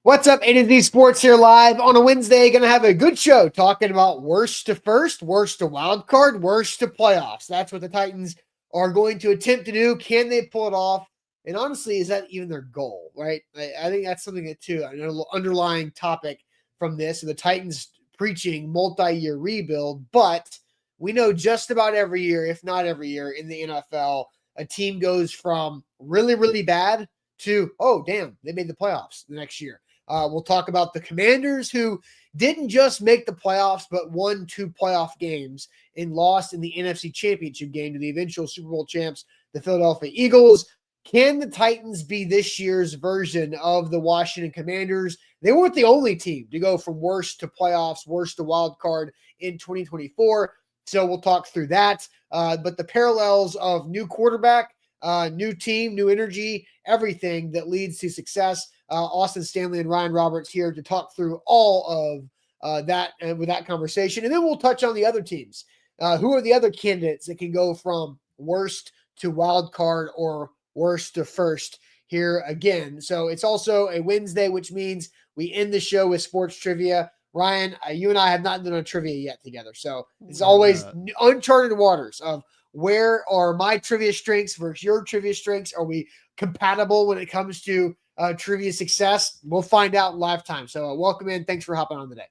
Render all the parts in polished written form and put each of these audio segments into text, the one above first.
What's up, A to Z Sports here live on a Wednesday. Going to have a good show talking about worst to first, worst to wild card, worst to playoffs. That's what the Titans are going to attempt to do. Can they pull it off? And honestly, is that even their goal, right? I think that's something that, too, an underlying topic from this. The Titans preaching multi-year rebuild, but we know just about every year, if not every year in the NFL, a team goes from really, really bad to, oh, damn, they made the playoffs the next year. We'll talk about the Commanders, who didn't just make the playoffs, but won 2 playoff games and lost in the NFC Championship game to the eventual Super Bowl champs, the Philadelphia Eagles. Can the Titans be this year's version of the Washington Commanders? They weren't the only team to go from worst to playoffs, worst to wild card in 2024. So we'll talk through that. But the parallels of new quarterback, new team, new energy, everything that leads to success. Austin Stanley and Ryan Roberts here to talk through all of that and with that conversation. And then we'll touch on the other teams. Who are the other candidates that can go from worst to wild card or worst to first here again? So it's also a Wednesday, which means we end the show with sports trivia. Ryan, you and I have not done a trivia yet together. So it's always uncharted waters of where are my trivia strengths versus your trivia strengths. Are we compatible when it comes to trivia success? We'll find out in lifetime. So welcome in. Thanks for hopping on today.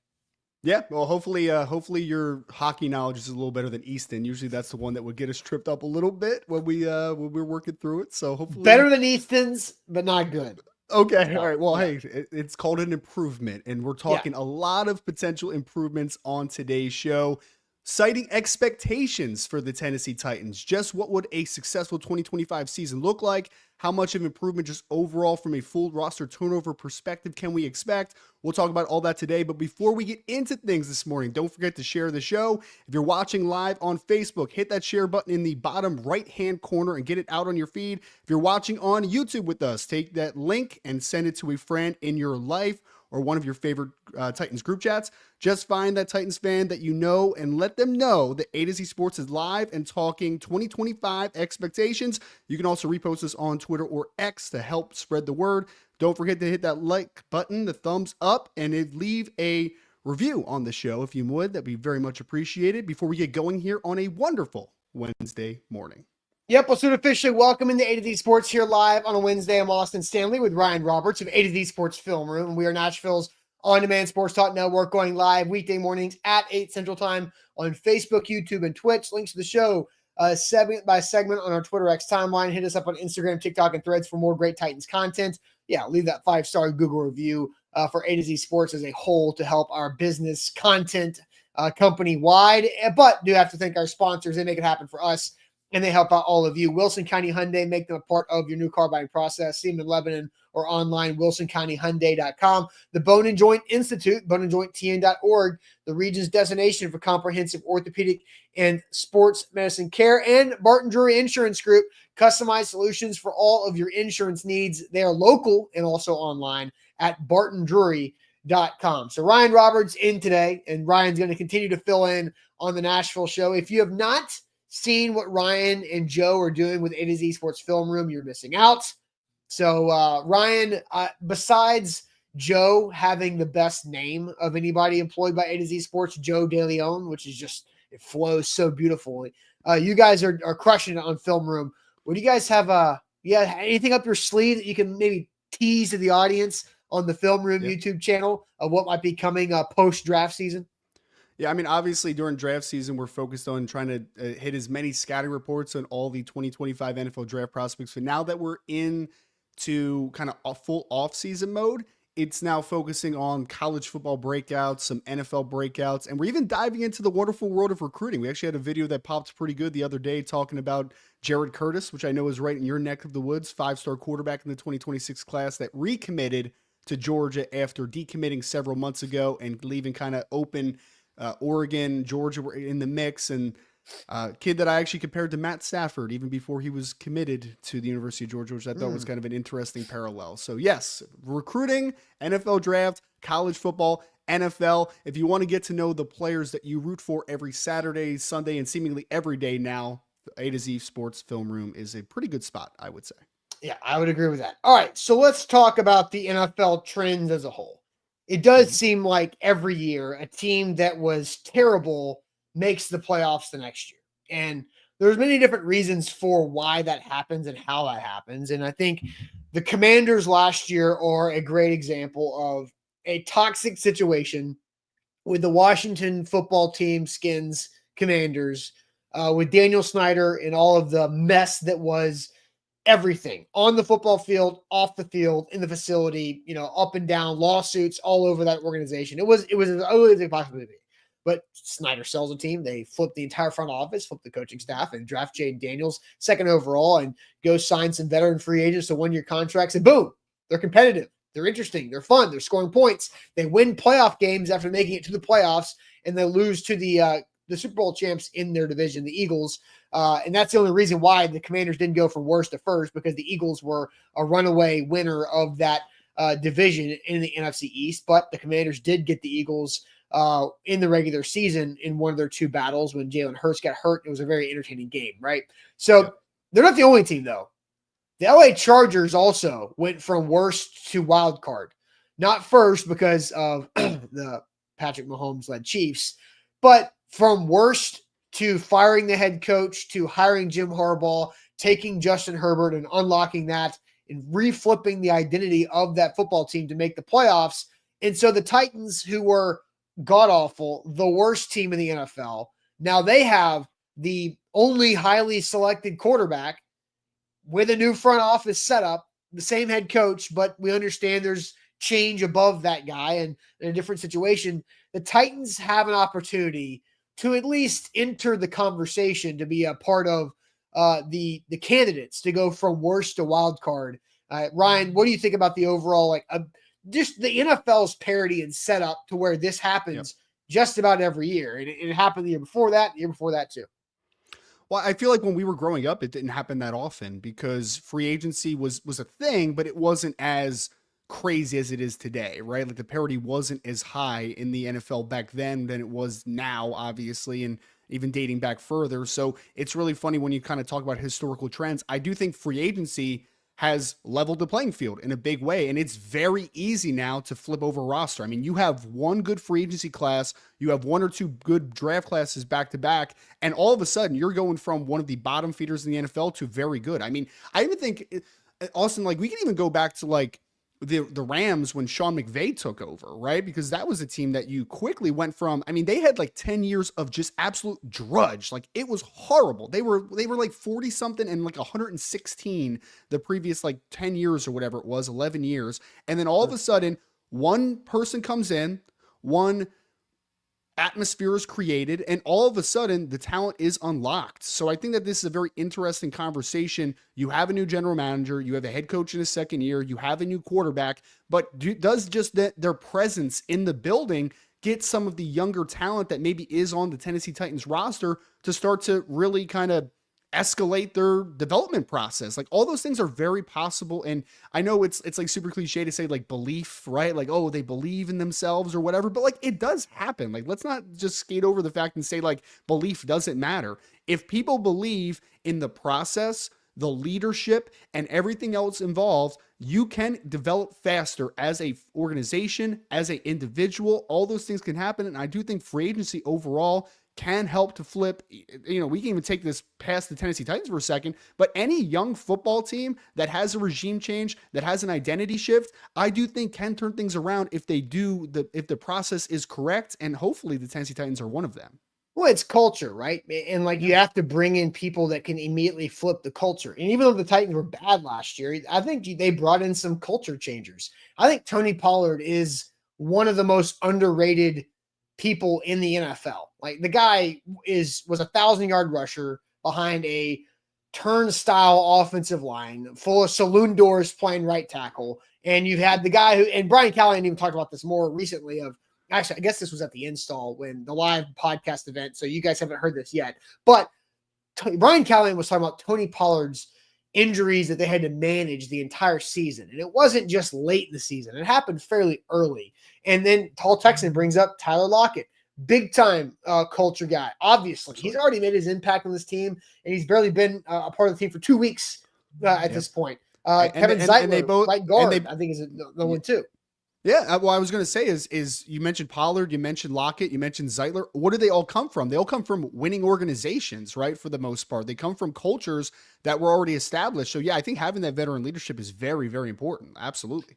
Yeah, well, hopefully your hockey knowledge is a little better than Easton. Usually that's the one that would get us tripped up a little bit when we're working through it. So hopefully better than Easton's, but not good. Okay, all right. Well, hey, it's called an improvement, and we're talking a lot of potential improvements on today's show. Citing expectations for the Tennessee Titans. Just what would a successful 2025 season look like? How much of improvement just overall from a full roster turnover perspective can we expect? We'll talk about all that today. But before we get into things this morning, don't forget to share the show. If you're watching live on Facebook, hit that share button in the bottom right-hand corner and get it out on your feed. If you're watching on YouTube with us, take that link and send it to a friend in your life or one of your favorite Titans group chats. Just find that Titans fan that you know and let them know that A to Z Sports is live and talking 2025 expectations. You can also repost this on Twitter or X to help spread the word. Don't forget to hit that like button, the thumbs up, and leave a review on the show if you would. That'd be very much appreciated before we get going here on a wonderful Wednesday morning. Yep, we'll soon officially welcome into A to Z Sports here live on a Wednesday. I'm Austin Stanley with Ryan Roberts of A to Z Sports Film Room. We are Nashville's on-demand sports talk network, going live weekday mornings at 8 Central Time on Facebook, YouTube, and Twitch. Links to the show segment by segment on our Twitter X timeline. Hit us up on Instagram, TikTok, and Threads for more great Titans content. Yeah, leave that 5-star Google review for A to Z Sports as a whole to help our business content company-wide. But do have to thank our sponsors. They make it happen for us, and they help out all of you. Wilson County Hyundai, make them a part of your new car buying process. See them in Lebanon or online, wilsoncountyhyundai.com. The Bone and Joint Institute, boneandjointtn.org, the region's destination for comprehensive orthopedic and sports medicine care. And Barton Drury Insurance Group, customized solutions for all of your insurance needs. They are local and also online at bartondrury.com. So Ryan Roberts in today, and Ryan's going to continue to fill in on the Nashville show. If you have not seen what Ryan and Joe are doing with A to Z Sports Film Room, you're missing out. So Ryan, besides Joe having the best name of anybody employed by A to Z Sports, Joe DeLeon, which is just, it flows so beautifully. You guys are crushing it on Film Room. What do you guys have? Anything up your sleeve that you can maybe tease to the audience on the Film Room YouTube channel of what might be coming post-draft season? Yeah, I mean, obviously during draft season, we're focused on trying to hit as many scouting reports on all the 2025 NFL draft prospects. But now that we're into kind of a full off-season mode, it's now focusing on college football breakouts, some NFL breakouts, and we're even diving into the wonderful world of recruiting. We actually had a video that popped pretty good the other day talking about Jared Curtis, which I know is right in your neck of the woods, 5-star quarterback in the 2026 class that recommitted to Georgia after decommitting several months ago and leaving kind of open Oregon, Georgia were in the mix, and kid that I actually compared to Matt Stafford even before he was committed to the University of Georgia, which I thought was kind of an interesting parallel. So yes, recruiting, NFL draft, college football, NFL. If you want to get to know the players that you root for every Saturday, Sunday, and seemingly every day now, A to Z Sports Film Room is a pretty good spot, I would say. Yeah, I would agree with that. All right, so let's talk about the NFL trends as a whole. It does Mhm. seem like every year a team that was terrible makes the playoffs the next year. And there's many different reasons for why that happens and how that happens. And I think the Commanders last year are a great example of a toxic situation with the Washington football team skins Commanders, with Daniel Snyder and all of the mess that was everything on the football field, off the field, in the facility, up and down, lawsuits all over that organization. It was as ugly as it possibly be. But Snyder sells a team. They flip the entire front office, flip the coaching staff, and draft Jayden Daniels second overall, and go sign some veteran free agents to 1-year contracts. And boom, they're competitive. They're interesting. They're fun. They're scoring points. They win playoff games after making it to the playoffs, and they lose to the Super Bowl champs in their division, the Eagles. And that's the only reason why the Commanders didn't go from worst to first, because the Eagles were a runaway winner of that division in the NFC East. But the Commanders did get the Eagles in the regular season in one of their two battles when Jalen Hurts got hurt. It was a very entertaining game, right? So Yep. they're not the only team, though. The LA Chargers also went from worst to wild card. Not first because of the Patrick Mahomes led Chiefs, but from worst to firing the head coach to hiring Jim Harbaugh, taking Justin Herbert and unlocking that and reflipping the identity of that football team to make the playoffs. And so the Titans, who were god awful, the worst team in the NFL, now they have the only highly selected quarterback with a new front office setup, the same head coach, but we understand there's change above that guy and in a different situation. The Titans have an opportunity to at least enter the conversation to be a part of the candidates to go from worst to wild card. Ryan, what do you think about the overall just the NFL's parity and setup to where this Yep. happens just about every year, and it happened the year before that too. Well, I feel like when we were growing up, it didn't happen that often because free agency was a thing, but it wasn't as crazy as it is today, right? Like the parity wasn't as high in the NFL back then than it was now, obviously, and even dating back further. So it's really funny when you kind of talk about historical trends. I do think free agency has leveled the playing field in a big way. And it's very easy now to flip over roster. I mean, you have one good free agency class, you have one or two good draft classes back to back, and all of a sudden you're going from one of the bottom feeders in the NFL to very good. I mean, I even think, Austin, like we can even go back to like the Rams when Sean McVay took over, right? Because that was a team that you quickly went from. I mean, they had like 10 years of just absolute drudge. Like it was horrible. They were like 40 something and like 116 the previous like 10 years or whatever it was, 11 years. And then all of a sudden, one person comes in, one atmosphere is created, and all of a sudden the talent is unlocked. So I think that this is a very interesting conversation. You have a new general manager, you have a head coach in his second year, you have a new quarterback, but does just their presence in the building get some of the younger talent that maybe is on the Tennessee Titans roster to start to really kind of escalate their development process? Like all those things are very possible. And I know it's like super cliche to say like belief, right? Like, oh, they believe in themselves or whatever, but like it does happen. Like, let's not just skate over the fact and say like belief doesn't matter. If people believe in the process, the leadership, and everything else involved, you can develop faster as a organization, as an individual. All those things can happen. And I do think free agency overall can help to flip. You know, we can even take this past the Tennessee Titans for a second, but any young football team that has a regime change, that has an identity shift, I do think can turn things around if if the process is correct. And hopefully the Tennessee Titans are one of them. Well, it's culture, right? And like Yeah. you have to bring in people that can immediately flip the culture. And even though the Titans were bad last year, I think they brought in some culture changers. I think Tony Pollard is one of the most underrated people in the NFL. Like the guy was 1,000-yard rusher behind a turnstile offensive line full of saloon doors playing right tackle. And you had the guy and Brian Callahan even talked about this more recently of, actually, I guess this was at the install when the live podcast event. So you guys haven't heard this yet, but Brian Callahan was talking about Tony Pollard's injuries that they had to manage the entire season. And it wasn't just late in the season. It happened fairly early. And then Tall Texan brings up Tyler Lockett, big time culture guy. Obviously, he's already made his impact on this team, and he's barely been a part of the team for 2 weeks at this point. Kevin and they Zeitler, both right guard, I think is the one too. Yeah, well, I was going to say is you mentioned Pollard, you mentioned Lockett, you mentioned Zeitler. What do they all come from? They all come from winning organizations, right? For the most part, they come from cultures that were already established. So yeah, I think having that veteran leadership is very, very important. Absolutely.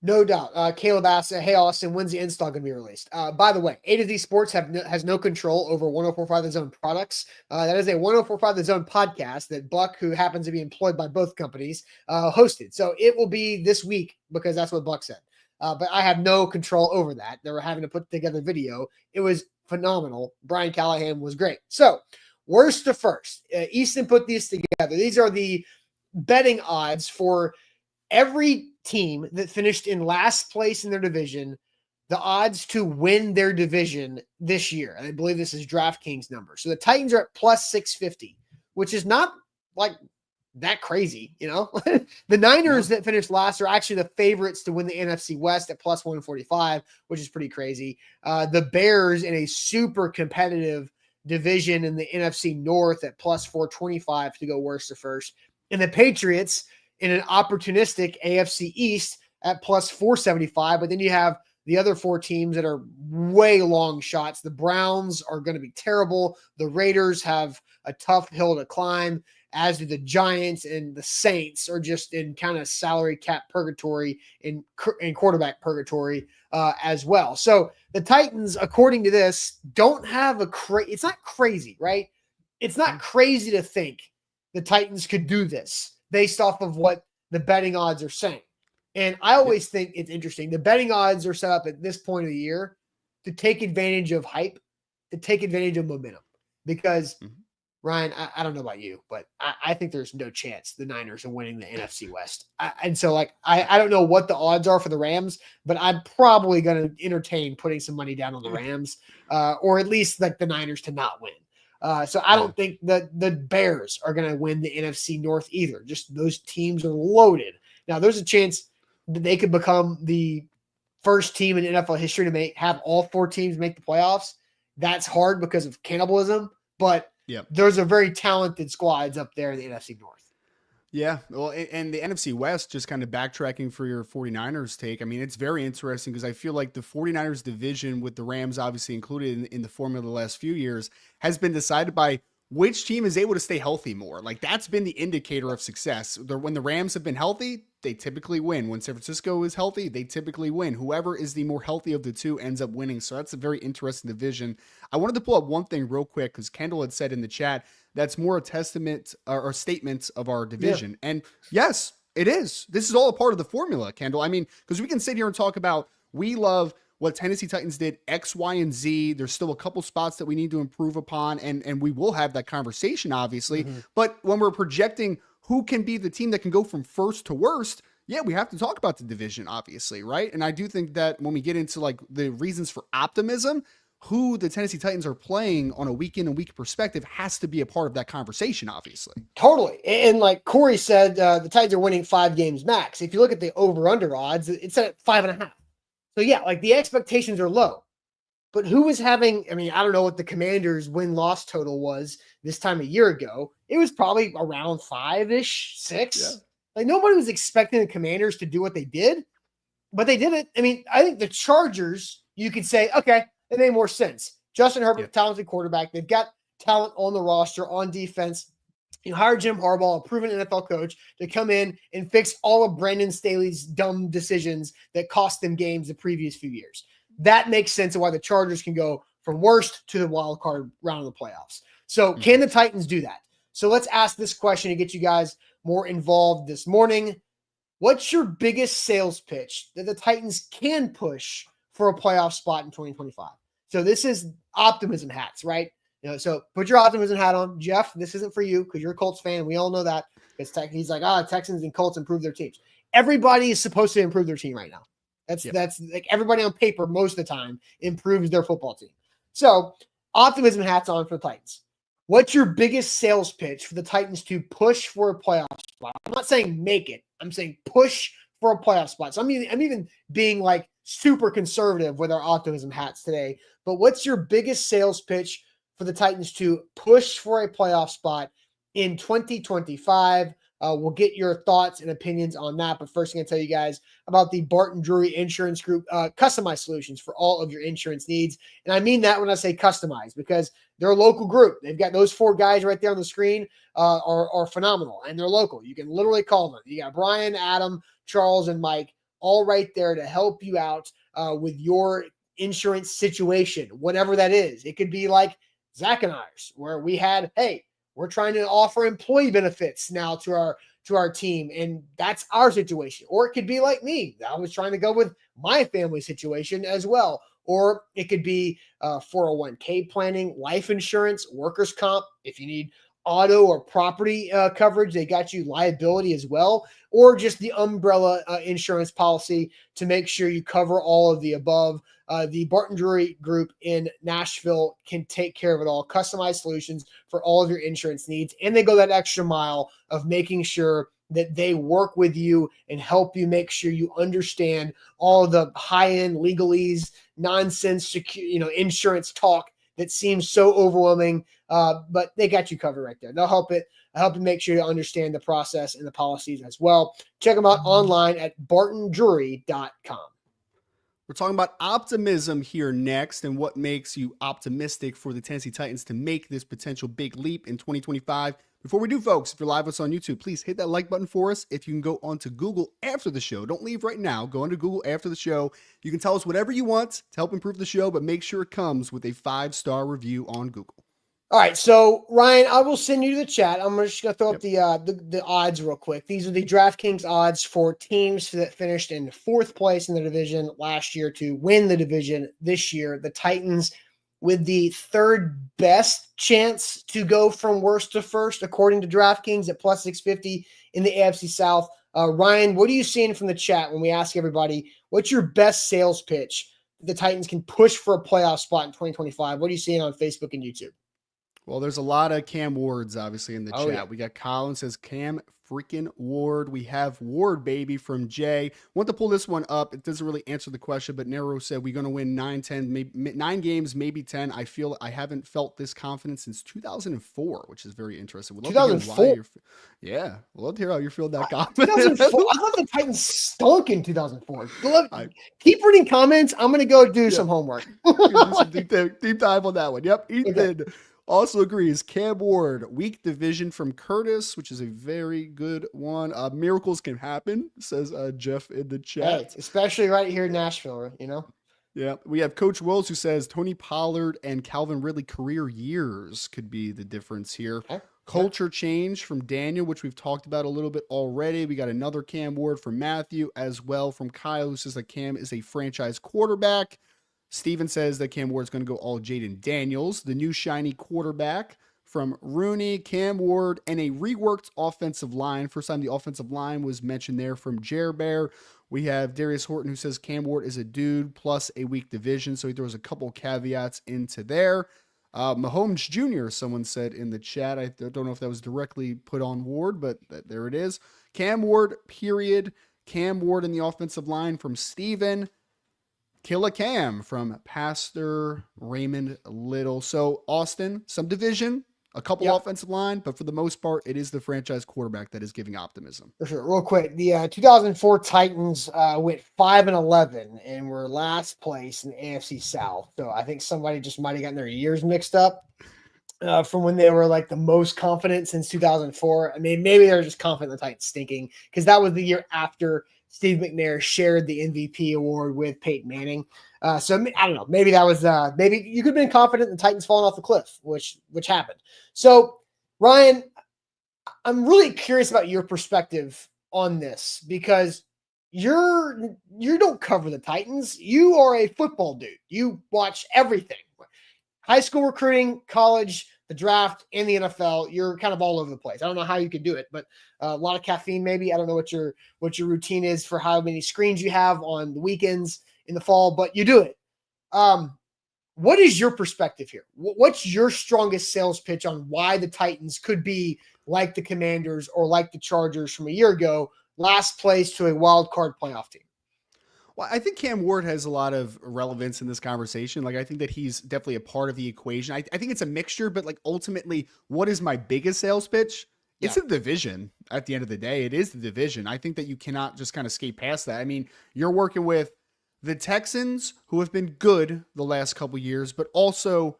No doubt. Caleb asks, hey, Austin, when's the install going to be released? By the way, A to Z Sports has no control over 1045 The Zone products. That is a 1045 The Zone podcast that Buck, who happens to be employed by both companies, hosted. So it will be this week because that's what Buck said. But I have no control over that. They were having to put together video. It was phenomenal. Brian Callahan was great. So worst to first. Easton put these together. These are the betting odds for every team that finished in last place in their division, the odds to win their division this year. And I believe this is DraftKings number. So the Titans are at plus 650, which is not like that crazy, you know. The Niners that finished last are actually the favorites to win the NFC West at plus 145, which is pretty crazy. The Bears in a super competitive division in the NFC North at plus 425 to go worst to first. And the Patriots in an opportunistic AFC East at plus 475. But then you have the other four teams that are way long shots. The Browns are going to be terrible. The Raiders have a tough hill to climb, as do the Giants, and the Saints are just in kind of salary cap purgatory and quarterback purgatory as well. So the Titans, according to this, don't have it's not crazy, right? It's not crazy to think the Titans could do this based off of what the betting odds are saying. And I always think it's interesting. The betting odds are set up at this point of the year to take advantage of hype, to take advantage of momentum. Because, Ryan, I don't know about you, but I think there's no chance the Niners are winning the NFC West. I don't know what the odds are for the Rams, but I'm probably going to entertain putting some money down on the Rams, or at least like the Niners to not win. So I don't think that the Bears are going to win the NFC North either. Just those teams are loaded. Now, there's a chance that they could become the first team in NFL history to have all four teams make the playoffs. That's hard because of cannibalism, but there's a very talented squads up there in the NFC North. Yeah, well, and the NFC West, just kind of backtracking for your 49ers take, I mean, it's very interesting because I feel like the 49ers division, with the Rams obviously included in the formula the last few years, has been decided by which team is able to stay healthy more. Like, that's been the indicator of success. When the Rams have been healthy, they typically win. When San Francisco is healthy, they typically win. Whoever is the more healthy of the two ends up winning. So that's a very interesting division. I wanted to pull up one thing real quick because Kendall had said in the chat, that's more a testament or statement of our division. Yeah. And yes, it is. This is all a part of the formula, Kendall. I mean, because we can sit here and talk about, we love what Tennessee Titans did X, Y, and Z. There's still a couple spots that we need to improve upon, and we will have that conversation, obviously. But when we're projecting who can be the team that can go from first to worst, yeah, we have to talk about the division, obviously, right? And I do think that when we get into like the reasons for optimism, who the Tennessee Titans are playing on a week in and week perspective has to be a part of that conversation, obviously. Totally. And like Corey said, the Titans are winning 5 games max. If you look at the over-under odds, it's at 5.5. So yeah, like the expectations are low. But who was having, I mean, I don't know what the Commanders' win-loss total was this time a year ago. It was probably around 5-ish, 6. Yeah. Like nobody was expecting the Commanders to do what they did, but they did it. I mean, I think the Chargers, you could say, okay, it made more sense. Justin Herbert, talented quarterback. They've got talent on the roster, on defense. You hire Jim Harbaugh, a proven NFL coach, to come in and fix all of Brandon Staley's dumb decisions that cost them games the previous few years. That makes sense of why the Chargers can go from worst to the wild card round of the playoffs. So can the Titans do that? So let's ask this question to get you guys more involved this morning. What's your biggest sales pitch that the Titans can push for a playoff spot in 2025? So this is optimism hats, right? You know, so put your optimism hat on. Jeff, this isn't for you because you're a Colts fan. We all know that. He's like, Texans and Colts improve their teams. Everybody is supposed to improve their team right now. That's like everybody on paper most of the time improves their football team. So optimism hats on for the Titans. What's your biggest sales pitch for the Titans to push for a playoff spot? I'm not saying make it. I'm saying push for a playoff spot. So I'm even being like super conservative with our optimism hats today. But what's your biggest sales pitch for the Titans to push for a playoff spot in 2025? We'll get your thoughts and opinions on that. But first, I'm going to tell you guys about the Barton Drury Insurance Group customized solutions for all of your insurance needs. And I mean that when I say customized, because they're a local group. They've got those 4 guys right there on the screen are phenomenal, and they're local. You can literally call them. You got Brian, Adam, Charles, and Mike all right there to help you out with your insurance situation, whatever that is. It could be like Zach and I's, where we had, hey, we're trying to offer employee benefits now to our team, and that's our situation. Or it could be like me. I was trying to go with my family situation as well. Or it could be 401k planning, life insurance, workers' comp. If you need auto or property coverage, they got you liability as well, or just the umbrella insurance policy to make sure you cover all of the above. The Barton Drury Group in Nashville can take care of it all. Customized solutions for all of your insurance needs. And they go that extra mile of making sure that they work with you and help you make sure you understand all of the high-end legalese, nonsense, insurance talk that seems so overwhelming. But they got you covered right there. They'll help you make sure you understand the process and the policies as well. Check them out online at bartondrury.com. We're talking about optimism here next and what makes you optimistic for the Tennessee Titans to make this potential big leap in 2025. Before we do, folks, if you're live with us on YouTube, please hit that like button for us. If you can go onto Google after the show, don't leave right now. Go onto Google after the show. You can tell us whatever you want to help improve the show, but make sure it comes with a 5-star review on Google. All right, so Ryan, I will send you the chat. I'm just going to throw up the odds real quick. These are the DraftKings odds for teams that finished in 4th place in the division last year to win the division this year. The Titans with the 3rd best chance to go from worst to first, according to DraftKings at plus 650 in the AFC South. Ryan, what are you seeing from the chat when we ask everybody, what's your best sales pitch the Titans can push for a playoff spot in 2025? What are you seeing on Facebook and YouTube? Well, there's a lot of Cam Wards, obviously, in the chat. Yeah. We got Colin says Cam freaking Ward. We have Ward, baby, from Jay. Want to pull this one up. It doesn't really answer the question, but Nero said we're going to win 9 games, maybe 10. I feel I haven't felt this confidence since 2004, which is very interesting. We'd love 2004? Yeah, we'd love to hear how you're feeling that confidence. 2004. I thought the Titans stunk in 2004. Keep reading comments. I'm going to go do some homework. Do some deep dive on that one. Yep, Ethan. Okay. Also agrees, Cam Ward, weak division from Curtis, which is a very good one. Miracles can happen, says Jeff in the chat. Hey, especially right here in Nashville, Yeah, we have Coach Wills who says Tony Pollard and Calvin Ridley career years could be the difference here. Okay. Culture change from Daniel, which we've talked about a little bit already. We got another Cam Ward from Matthew as well from Kyle, who says that Cam is a franchise quarterback. Steven says that Cam Ward's going to go all Jaden Daniels, the new shiny quarterback from Rooney, Cam Ward, and a reworked offensive line. First time the offensive line was mentioned there from Jer Bear. We have Darius Horton who says Cam Ward is a dude plus a weak division. So he throws a couple caveats into there. Mahomes Jr., someone said in the chat. I don't know if that was directly put on Ward, but there it is. Cam Ward, period. Cam Ward in the offensive line from Steven. Killa Cam from Pastor Raymond Little. So Austin, some division, a couple offensive line, but for the most part, it is the franchise quarterback that is giving optimism. For sure. Real quick, the 2004 Titans went 5-11 and were last place in the AFC South. So I think somebody just might have gotten their years mixed up from when they were like the most confident since 2004. I mean, maybe they're just confident the Titans stinking because that was the year after Steve McNair shared the MVP award with Peyton Manning. So I don't know. Maybe that was maybe you could have been confident the Titans falling off the cliff, which happened. So Ryan, I'm really curious about your perspective on this because you don't cover the Titans. You are a football dude. You watch everything. High school recruiting, college, the draft, and the NFL. You're kind of all over the place. I don't know how you could do it, but a lot of caffeine maybe. I don't know what your routine is for how many screens you have on the weekends in the fall, but you do it. What is your perspective here? What's your strongest sales pitch on why the Titans could be like the Commanders or like the Chargers from a year ago, last place to a wild card playoff team? Well, I think Cam Ward has a lot of relevance in this conversation. Like, I think that he's definitely a part of the equation. I think it's a mixture, but like ultimately, what is my biggest sales pitch? It's a division at the end of the day. It is the division. I think that you cannot just kind of skate past that. I mean, you're working with the Texans, who have been good the last couple years, but also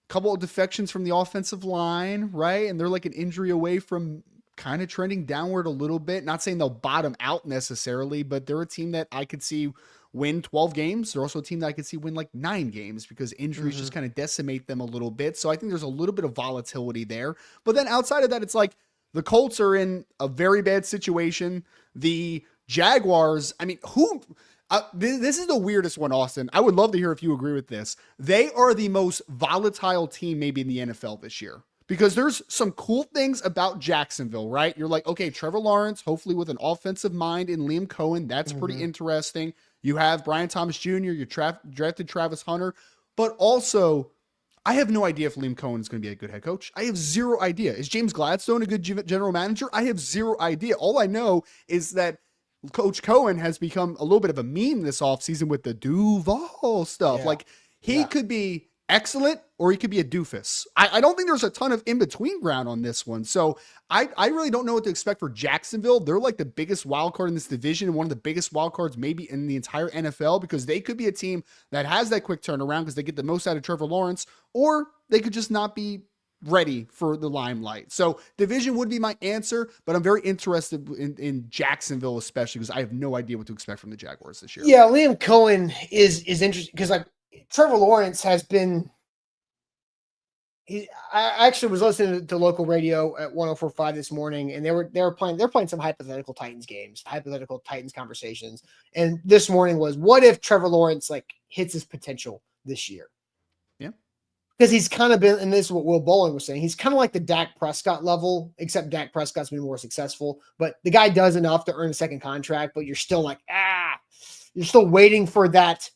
a couple of defections from the offensive line, right? And they're like an injury away from kind of trending downward a little bit. Not saying they'll bottom out necessarily, but they're a team that I could see win 12 games. They're also a team that I could see win like 9 games because injuries just kind of decimate them a little bit. So I think there's a little bit of volatility there. But then outside of that, it's like the Colts are in a very bad situation. The Jaguars, I mean, this is the weirdest one, Austin. I would love to hear if you agree with this. They are the most volatile team maybe in the NFL this year because there's some cool things about Jacksonville, right? You're like, okay, Trevor Lawrence, hopefully with an offensive mind, and Liam Cohen. That's pretty interesting. You have Brian Thomas Jr., you drafted Travis Hunter, but also I have no idea if Liam Cohen is going to be a good head coach. I have zero idea. Is James Gladstone a good general manager? I have zero idea. All I know is that Coach Cohen has become a little bit of a meme this offseason with the Duval stuff. Like he could be excellent or he could be a doofus. I don't think there's a ton of in-between ground on this one. So I really don't know what to expect for Jacksonville. They're like the biggest wild card in this division and one of the biggest wild cards maybe in the entire NFL because they could be a team that has that quick turnaround because they get the most out of Trevor Lawrence, or they could just not be ready for the limelight. So division would be my answer, but I'm very interested in Jacksonville, especially because I have no idea what to expect from the Jaguars this year. Yeah, Liam Cohen is interesting because like Trevor Lawrence has been. I actually was listening to local radio at 104.5 this morning, and they're playing some hypothetical Titans games, hypothetical Titans conversations. And this morning was, what if Trevor Lawrence like hits his potential this year? Yeah, because he's kind of been, and this is what Will Bowling was saying, he's kind of like the Dak Prescott level, except Dak Prescott's been more successful. But the guy does enough to earn a second contract, but you're still like, you're still waiting for that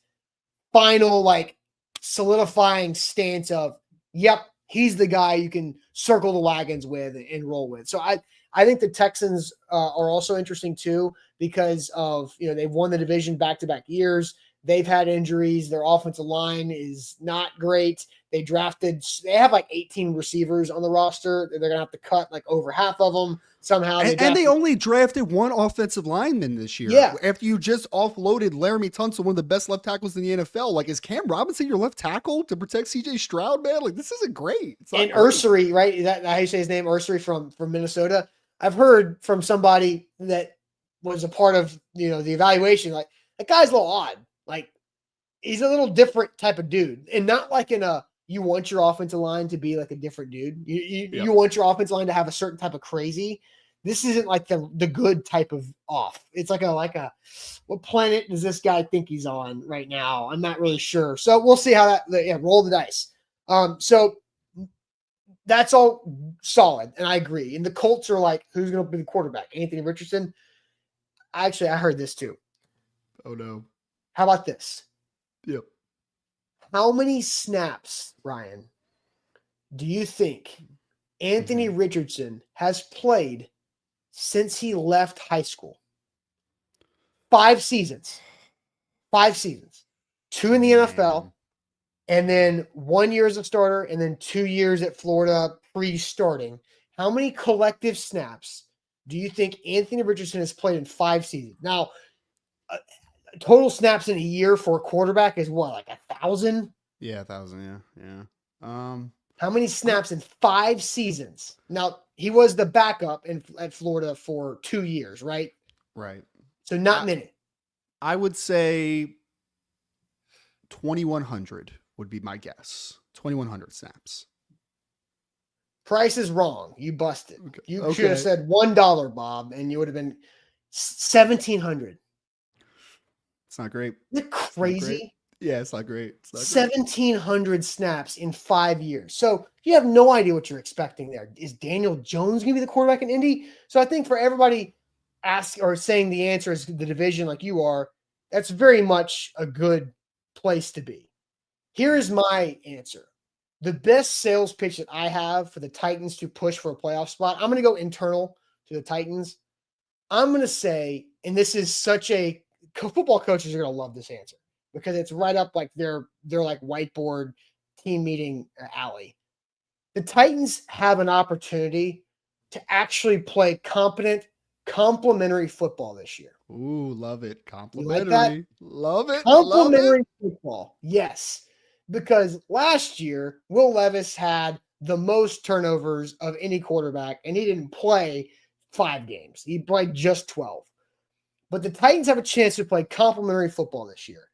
final like solidifying stance of, yep, he's the guy you can circle the wagons with and roll with. So I think the Texans are also interesting too because of, they've won the division back-to-back years. They've had injuries. Their offensive line is not great. They have like 18 receivers on the roster. They're going to have to cut like over half of them somehow. And they only drafted one offensive lineman this year. Yeah. After you just offloaded Laramie Tunsil, one of the best left tackles in the NFL. Like, is Cam Robinson your left tackle to protect CJ Stroud, man? Like, this isn't great. And Ursary, right? Is that how you say his name? Ursary from Minnesota. I've heard from somebody that was a part of, the evaluation, like, that guy's a little odd. Like, he's a little different type of dude, and not like you want your offensive line to be like a different dude. You want your offensive line to have a certain type of crazy. This isn't like the good type of off. It's like a what planet does this guy think he's on right now? I'm not really sure. So we'll see how roll the dice. So that's all solid, and I agree. And the Colts are like, who's going to be the quarterback? Anthony Richardson. Actually, I heard this too. Oh no. How about this? Yep. How many snaps, Ryan, do you think Anthony Richardson has played since he left high school? 5 seasons. 5 seasons. 2 in the NFL, and then 1 year as a starter, and then 2 years at Florida pre-starting. How many collective snaps do you think Anthony Richardson has played in 5 seasons? Now, total snaps in a year for a quarterback is what, like 1,000? Yeah, 1,000. Yeah. How many snaps in 5 seasons? Now, he was the backup at Florida for 2 years, right? Right. So not many. I would say 2,100 would be my guess. 2,100 snaps. Price is wrong. You busted. Okay. You should have said $1, Bob, and you would have been 1,700. It's not great. Isn't it crazy? Yeah, it's not great. 1,700 snaps in 5 years. So you have no idea what you're expecting there. Is Daniel Jones going to be the quarterback in Indy? So I think for everybody saying the answer is the division like you are, that's very much a good place to be. Here is my answer. The best sales pitch that I have for the Titans to push for a playoff spot, I'm going to go internal to the Titans. I'm going to say, and this is such a football coaches are going to love this answer because it's right up like their like whiteboard team meeting alley. The Titans have an opportunity to actually play competent, complementary football this year. Ooh, love it. You like that? Complimentary. Love it. Love it. Complementary football. Yes. Because last year, Will Levis had the most turnovers of any quarterback, and he didn't play 5 games. He played just 12. But the Titans have a chance to play complementary football this year.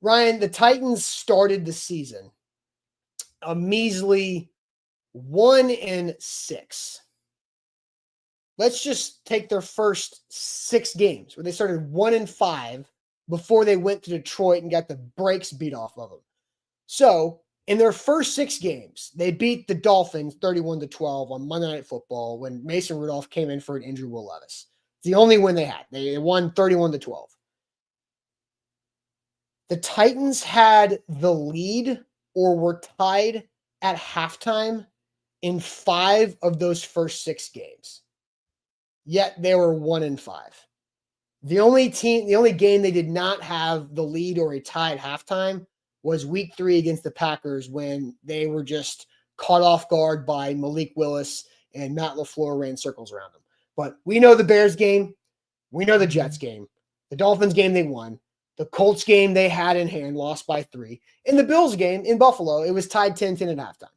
Ryan, the Titans started the season a measly 1-6. Let's just take their first 6 games where they started 1-5 before they went to Detroit and got the brakes beat off of them. So in their first 6 games, they beat the Dolphins 31-12 on Monday Night Football when Mason Rudolph came in for an injured Will Levis. It's the only win they had. They won 31-12. The Titans had the lead or were tied at halftime in 5 of those first 6 games. Yet they were 1-5. The only game they did not have the lead or a tie at halftime was week 3 against the Packers when they were just caught off guard by Malik Willis and Matt LaFleur ran circles around them. But we know the Bears game. We know the Jets game. The Dolphins game they won. The Colts game they had in hand, lost by 3. In the Bills game in Buffalo, it was tied 10-10 at halftime.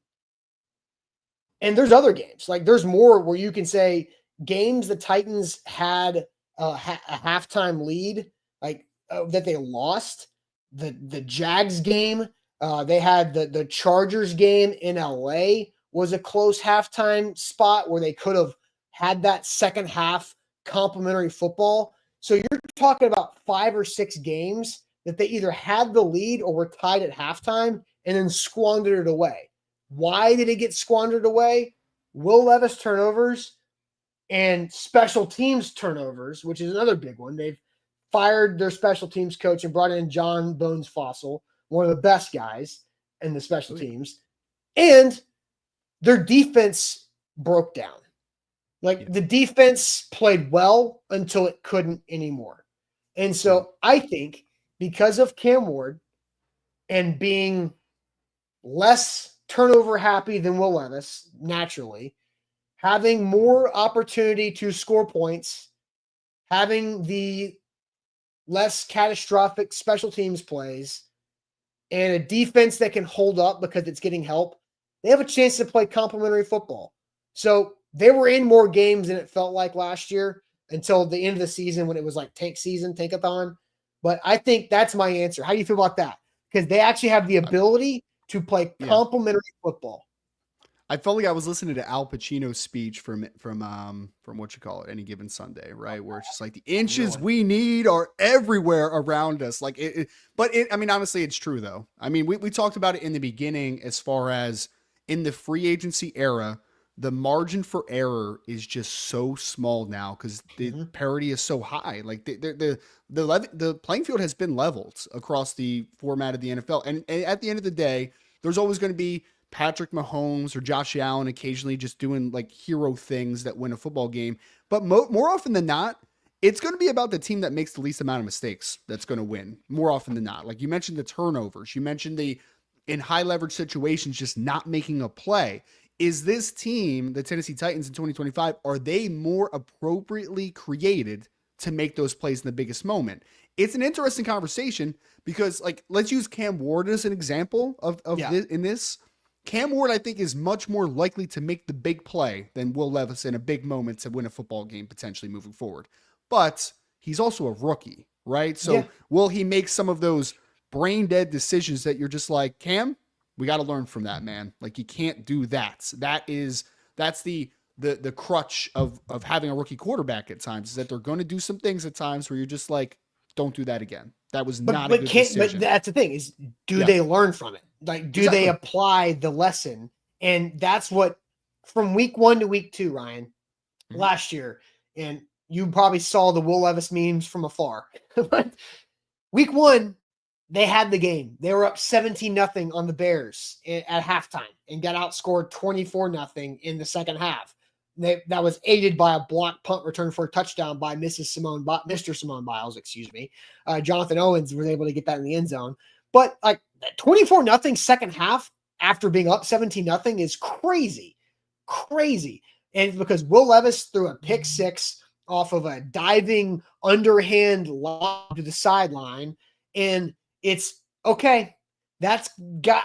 And there's other games. Like there's more where you can say games the Titans had a halftime lead, like that they lost. The Jags game, they had the Chargers game in LA was a close halftime spot where they could have had that second half complimentary football. So you're talking about 5 or 6 games that they either had the lead or were tied at halftime and then squandered it away. Why did it get squandered away? Will Levis turnovers and special teams turnovers, which is another big one. They've fired their special teams coach and brought in John Bones Fossil, one of the best guys in the special teams. And their defense broke down. The defense played well until it couldn't anymore. And so I think because of Cam Ward and being less turnover happy than Will Levis, naturally, having more opportunity to score points, having the less catastrophic special teams plays, and a defense that can hold up because it's getting help, they have a chance to play complementary football. So they were in more games than it felt like last year until the end of the season when it was like tank season, tankathon. But I think that's my answer. How do you feel about that? Because they actually have the ability to play complementary football. I felt like I was listening to Al Pacino's speech from what you call it, Any Given Sunday, right? Where it's just like the inches we need are everywhere around us. Like I mean, honestly, it's true though. I mean, we talked about it in the beginning as far as in the free agency era, the margin for error is just so small now because the parity is so high. Like the playing field has been leveled across the format of the NFL. And at the end of the day, there's always going to be Patrick Mahomes or Josh Allen occasionally just doing like hero things that win a football game. But more often than not, it's going to be about the team that makes the least amount of mistakes that's going to win more often than not. Like you mentioned the turnovers, you mentioned in high leverage situations, just not making a play. Is this team, the Tennessee Titans in 2025, are they more appropriately created to make those plays in the biggest moment? It's an interesting conversation because, like, let's use Cam Ward as an example of this. Cam Ward, I think, is much more likely to make the big play than Will Levis in a big moment to win a football game potentially moving forward. But he's also a rookie, right? So will he make some of those brain dead decisions that you're just like, Cam, we got to learn from that, man. Like you can't do that. That's the crutch of having a rookie quarterback at times is that they're going to do some things at times where you're just like, don't do that again. That was not a good decision. But that's the thing is, do they learn from it? Like, do they apply the lesson? And that's what from week 1 to week 2, Ryan, last year, and you probably saw the Will Levis memes from afar. But week 1, they had the game. They were up 17-0 on the Bears at halftime and got outscored 24-0 in the second half. That was aided by a block punt return for a touchdown by Mr. Simone Biles, Jonathan Owens was able to get that in the end zone. But like 24-0 second half after being up 17-0 is crazy. Crazy. And it's because Will Levis threw a pick six off of a diving underhand lob to the sideline. And it's okay. That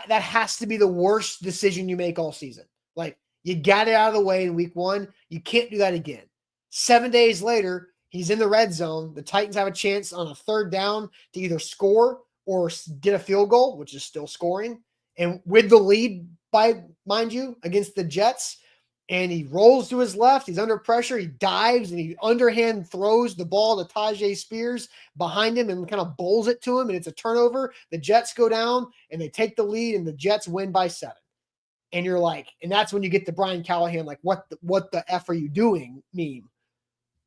has to be the worst decision you make all season. Like, you got it out of the way in week 1. You can't do that again. 7 days later, he's in the red zone. The Titans have a chance on a third down to either score or get a field goal, which is still scoring. And with the lead, by mind you, against the Jets, and he rolls to his left. He's under pressure. He dives and he underhand throws the ball to Tyjae Spears behind him and kind of bowls it to him. And it's a turnover. The Jets go down and they take the lead and the Jets win by 7. And you're like, and that's when you get the Brian Callahan, like, what the F are you doing meme?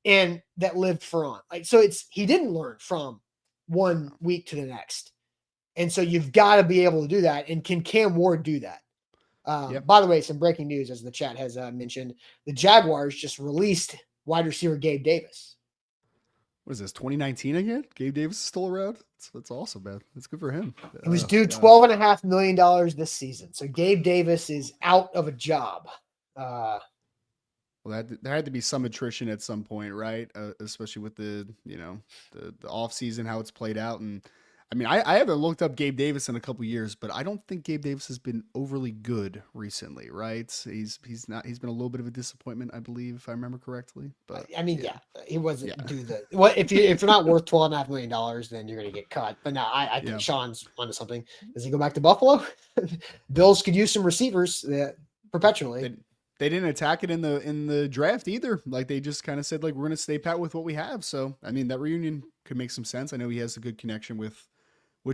And that lived for on. Like, so he didn't learn from 1 week to the next. And so you've got to be able to do that. And can Cam Ward do that? By the way, some breaking news, as the chat has mentioned, the Jaguars just released wide receiver Gabe Davis. What is this, 2019 again? Gabe Davis is still around? That's awesome, man. That's good for him. He was due $12.5 million this season. So Gabe Davis is out of a job. Well, there had to be some attrition at some point, right? Especially with the offseason, how it's played out. And I mean, I haven't looked up Gabe Davis in a couple years, but I don't think Gabe Davis has been overly good recently, right? He's been a little bit of a disappointment, I believe, if I remember correctly. But I mean, he wasn't if you're not worth $12.5 million, then you're going to get cut. But no, I think Sean's onto something. Does he go back to Buffalo? Bills could use some receivers perpetually. They didn't attack it in the draft either. Like, they just kind of said, like, we're going to stay pat with what we have. So, I mean, that reunion could make some sense. I know he has a good connection with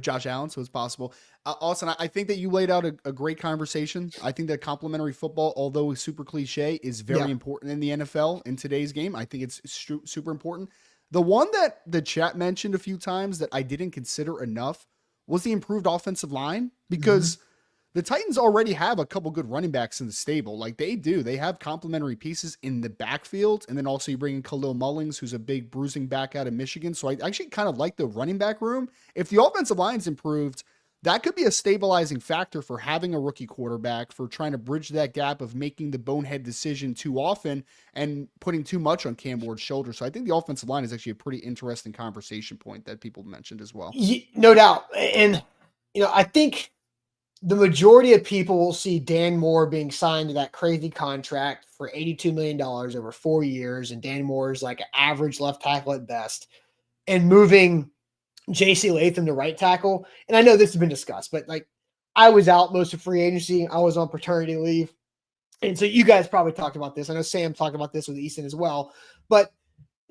Josh Allen, so it's possible. Austin, I think that you laid out a great conversation. I think that complementary football, although super cliche, is very important in the NFL in today's game. I think it's super important. The one that the chat mentioned a few times that I didn't consider enough was the improved offensive line, because the Titans already have a couple good running backs in the stable. Like, they do. They have complementary pieces in the backfield. And then also you bring in Khalil Mullings, who's a big bruising back out of Michigan. So I actually kind of like the running back room. If the offensive line's improved, that could be a stabilizing factor for having a rookie quarterback, for trying to bridge that gap of making the bonehead decision too often and putting too much on Cam Ward's shoulders. So I think the offensive line is actually a pretty interesting conversation point that people mentioned as well. No doubt. And, I think the majority of people will see Dan Moore being signed to that crazy contract for $82 million over 4 years. And Dan Moore is like an average left tackle at best, and moving JC Latham to right tackle. And I know this has been discussed, but like, I was out most of free agency. I was on paternity leave. And so you guys probably talked about this. I know Sam talked about this with Easton as well, but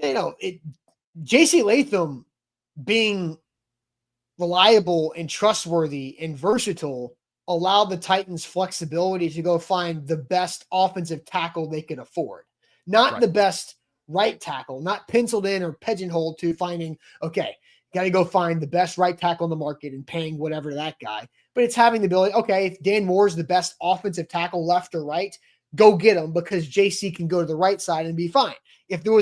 JC Latham being reliable and trustworthy and versatile allowed the Titans flexibility to go find the best offensive tackle they could afford. Not the best right tackle, not penciled in or pigeonholed to finding, okay, got to go find the best right tackle in the market and paying whatever to that guy. But it's having the ability, okay, if Dan Moore's the best offensive tackle left or right, go get him, because JC can go to the right side and be fine. If there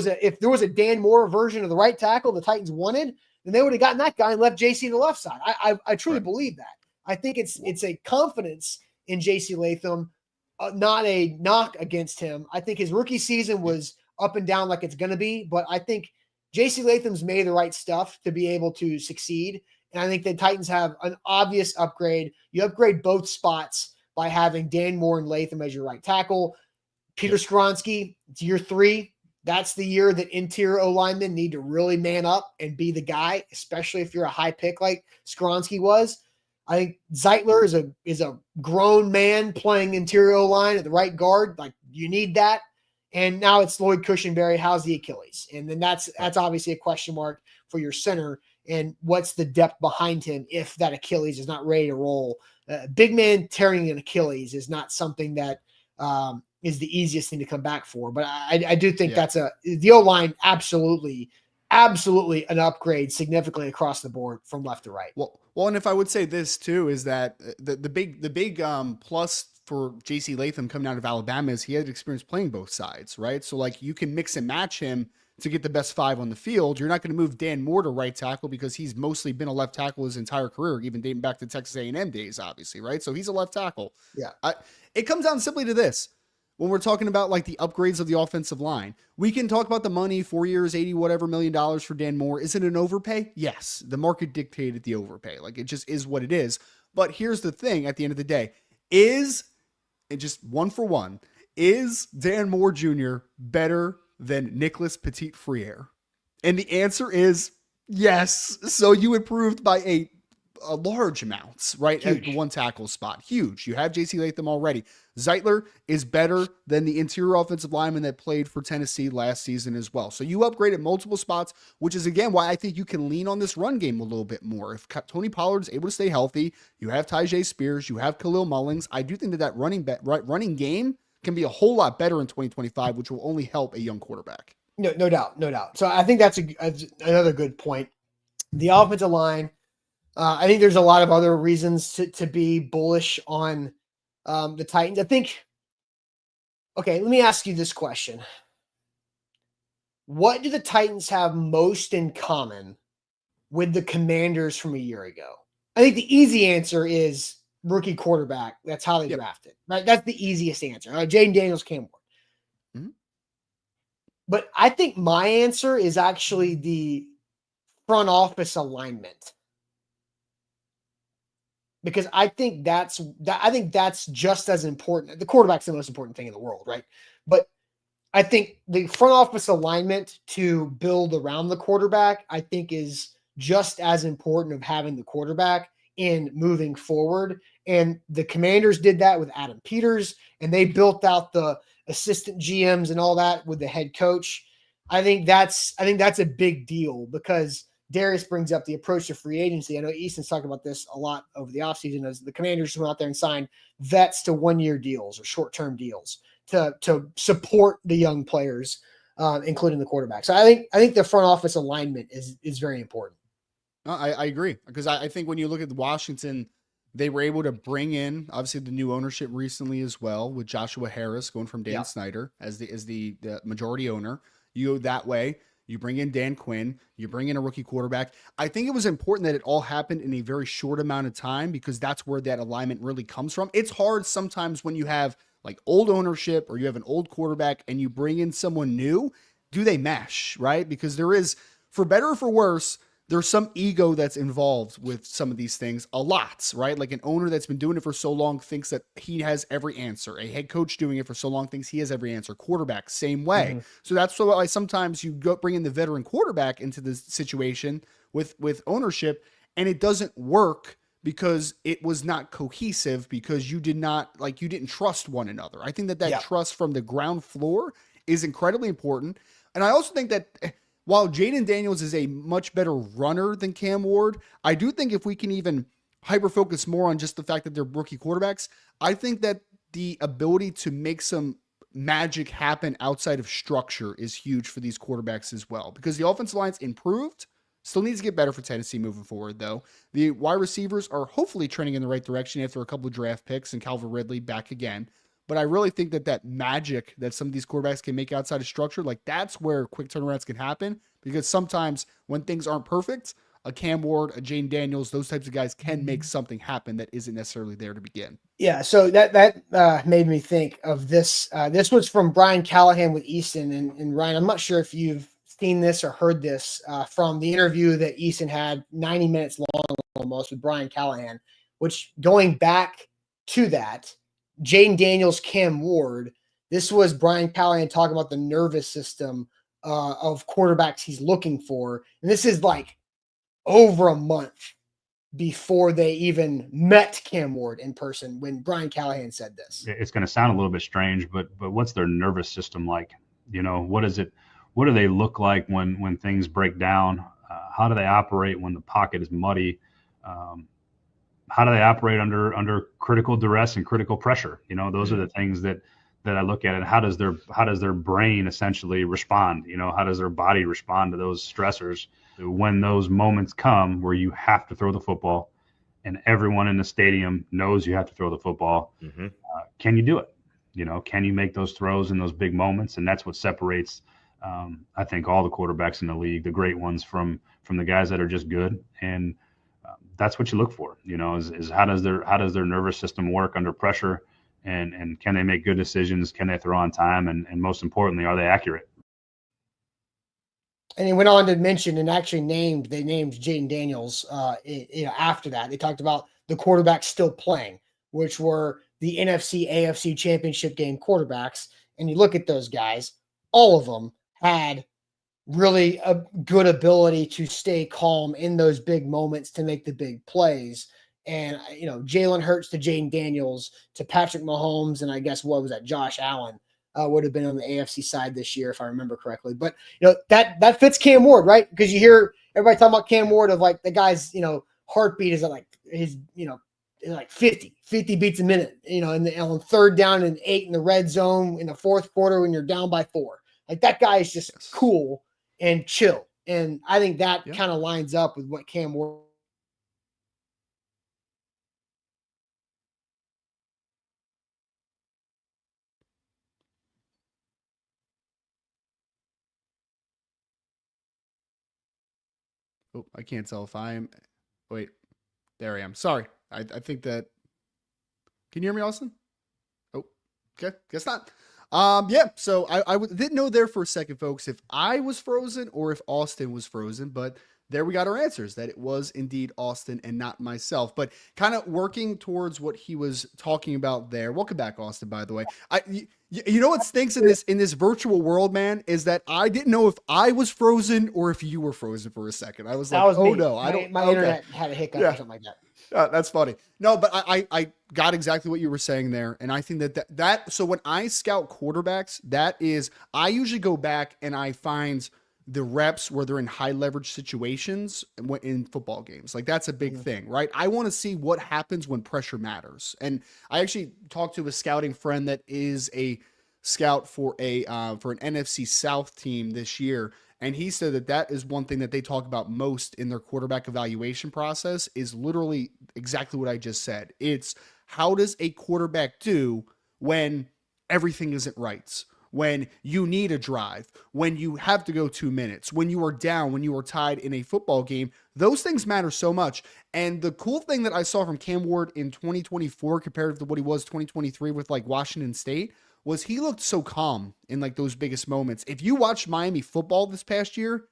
was a Dan Moore version of the right tackle the Titans wanted, then they would have gotten that guy and left JC to the left side. I truly believe that. I think it's a confidence in JC Latham, not a knock against him. I think his rookie season was up and down like it's going to be, but I think JC Latham's made the right stuff to be able to succeed. And I think the Titans have an obvious upgrade. You upgrade both spots by having Dan Moore and Latham as your right tackle. Peter Skoronski, it's year 3. That's the year that interior O-linemen need to really man up and be the guy, especially if you're a high pick like Skoronski was. I think Zeitler is a grown man playing interior O-line at the right guard. Like, you need that. And now it's Lloyd Cushenberry. How's the Achilles? And then that's obviously a question mark for your center. And what's the depth behind him if that Achilles is not ready to roll? Big man tearing an Achilles is not something that is the easiest thing to come back for. But I do think that's the O-line absolutely an upgrade significantly across the board from left to right. Well, and if I would say this too, is that the big plus for JC Latham coming out of Alabama is he had experience playing both sides, right? So like, you can mix and match him to get the best 5 on the field. You're not going to move Dan Moore to right tackle because he's mostly been a left tackle his entire career, even dating back to Texas A&M days, obviously, right? So he's a left tackle. Yeah. It comes down simply to this. when we're talking about like the upgrades of the offensive line. We can talk about the money, 4 years, 80 whatever million dollars for Dan Moore. Is it an overpay? Yes. The market dictated the overpay. Like, it just is what it is. But here's the thing at the end of the day, is, and just one for one, is Dan Moore Jr. better than Nicholas Petit-Frere? And the answer is yes. So you improved by a large amounts, right? Huge. At the one tackle spot. Huge. You have JC Latham already. Zeitler is better than the interior offensive lineman that played for Tennessee last season as well. So you upgraded multiple spots, which is, again, why I think you can lean on this run game a little bit more. If Tony Pollard's able to stay healthy, you have Tyjae Spears, you have Khalil Mullings. I do think that running game can be a whole lot better in 2025, which will only help a young quarterback. No doubt. So I think that's another good point. The offensive line, I think there's a lot of other reasons to be bullish on the Titans. I think, okay, let me ask you this question. What do the Titans have most in common with the Commanders from a year ago? I think the easy answer is rookie quarterback. That's how they drafted, right? That's the easiest answer. Jaden Daniels, Cam Ward. Mm-hmm. But I think my answer is actually the front office alignment. Because I think that's just as important. The quarterback's the most important thing in the world, right? But I think the front office alignment to build around the quarterback, I think, is just as important of having the quarterback in moving forward. And the Commanders did that with Adam Peters, and they built out the assistant GMs and all that with the head coach. I think that's a big deal because Darius brings up the approach to free agency. I know Easton's talked about this a lot over the offseason as the Commanders went out there and signed vets to 1-year deals or short-term deals to support the young players, including the quarterback. So I think the front office alignment is very important. I agree, because I think when you look at Washington, they were able to bring in obviously the new ownership recently as well, with Joshua Harris going from Dan Snyder as the majority owner. You go that way. You bring in Dan Quinn, you bring in a rookie quarterback. I think it was important that it all happened in a very short amount of time because that's where that alignment really comes from. It's hard sometimes when you have like old ownership or you have an old quarterback and you bring in someone new. Do they mesh, right? Because there is, for better or for worse, there's some ego that's involved with some of these things a lot, right? Like an owner that's been doing it for so long thinks that he has every answer. A head coach doing it for so long thinks he has every answer. Quarterback, same way. Mm-hmm. So that's why sometimes you go bring in the veteran quarterback into this situation with ownership, and it doesn't work because it was not cohesive because you didn't trust one another. I think that trust from the ground floor is incredibly important. And I also think that while Jaden Daniels is a much better runner than Cam Ward, I do think if we can even hyper-focus more on just the fact that they're rookie quarterbacks, I think that the ability to make some magic happen outside of structure is huge for these quarterbacks as well. Because the offensive line's improved, still needs to get better for Tennessee moving forward, though. The wide receivers are hopefully trending in the right direction after a couple of draft picks and Calvin Ridley back again. But I really think that magic that some of these quarterbacks can make outside of structure, like that's where quick turnarounds can happen. Because sometimes when things aren't perfect, a Cam Ward, a Jaden Daniels, those types of guys can make something happen that isn't necessarily there to begin. Yeah, so that made me think of this. This was from Brian Callahan with Easton. And Ryan, I'm not sure if you've seen this or heard this from the interview that Easton had, 90 minutes long almost, with Brian Callahan, which going back to that, Jaden Daniels, Cam Ward, this was Brian Callahan talking about the nervous system of quarterbacks he's looking for. And this is like over a month before they even met Cam Ward in person when Brian Callahan said this. It's going to sound a little bit strange, but what's their nervous system like? You know, what is it? What do they look like when things break down? How do they operate when the pocket is muddy? How do they operate under critical duress and critical pressure? You know, those are the things that I look at. And how does their brain essentially respond? You know, how does their body respond to those stressors when those moments come where you have to throw the football and everyone in the stadium knows you have to throw the football? Mm-hmm. Can you do it? You know, can you make those throws in those big moments? And that's what separates, I think, all the quarterbacks in the league, the great ones from the guys that are just good. And that's what you look for, you know, is how does their nervous system work under pressure, and can they make good decisions? Can they throw on time? And most importantly, are they accurate? And he went on to mention and actually named Jaden Daniels. After that, they talked about the quarterbacks still playing, which were the NFC AFC championship game quarterbacks. And you look at those guys, all of them had really a good ability to stay calm in those big moments to make the big plays. And, Jalen Hurts to Jaden Daniels to Patrick Mahomes, and I guess what was that, Josh Allen would have been on the AFC side this year, if I remember correctly. But, that fits Cam Ward, right? Because you hear everybody talking about Cam Ward of like the guy's, heartbeat is at like his, like 50 beats a minute, on third down and 8 in the red zone in the fourth quarter when you're down by 4. Like that guy is just cool and chill. And I think that kind of lines up with what Cam Ward. Oh, I can't tell if I'm. Wait, there I am. Sorry. I think that. Can you hear me, Austin? Oh, okay. Guess not. Yeah. So I didn't know there for a second, folks, if I was frozen or if Austin was frozen, but there we got our answers that it was indeed Austin and not myself. But kind of working towards what he was talking about there. Welcome back, Austin, by the way. You know what stinks in this virtual world, man, is that I didn't know if I was frozen or if you were frozen for a second. I was like, oh no, I don't. My internet had a hiccup or something like that. That's funny. No, but I got exactly what you were saying there. And I think that so when I scout quarterbacks, I usually go back and I find the reps where they're in high leverage situations in football games. Like that's a big thing, right? I want to see what happens when pressure matters. And I actually talked to a scouting friend that is a scout for an NFC South team this year. And he said that is one thing that they talk about most in their quarterback evaluation process is literally exactly what I just said. It's how does a quarterback do when everything isn't right? When you need a drive, when you have to go 2 minutes, when you are down, when you are tied in a football game, those things matter so much. And the cool thing that I saw from Cam Ward in 2024 compared to what he was 2023 with like Washington State was he looked so calm in like those biggest moments. If you watched Miami football this past year,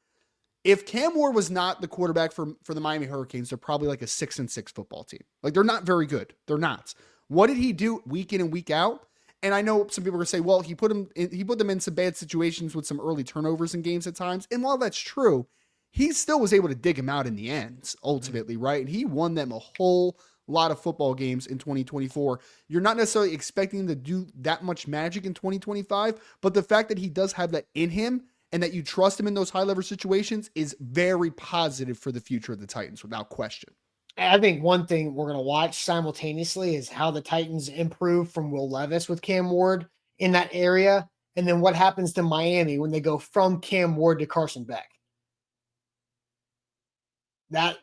if Cam Ward was not the quarterback for the Miami Hurricanes, they're probably like a 6-6 football team. Like they're not very good. They're not. What did he do week in and week out? And I know some people are going to say, well, he put them in some bad situations with some early turnovers in games at times. And while that's true, he still was able to dig him out in the end, ultimately, right? And he won them a whole lot of football games in 2024. You're not necessarily expecting him to do that much magic in 2025, but the fact that he does have that in him and that you trust him in those high-level situations is very positive for the future of the Titans, without question. I think one thing we're going to watch simultaneously is how the Titans improve from Will Levis with Cam Ward in that area. And then what happens to Miami when they go from Cam Ward to Carson Beck.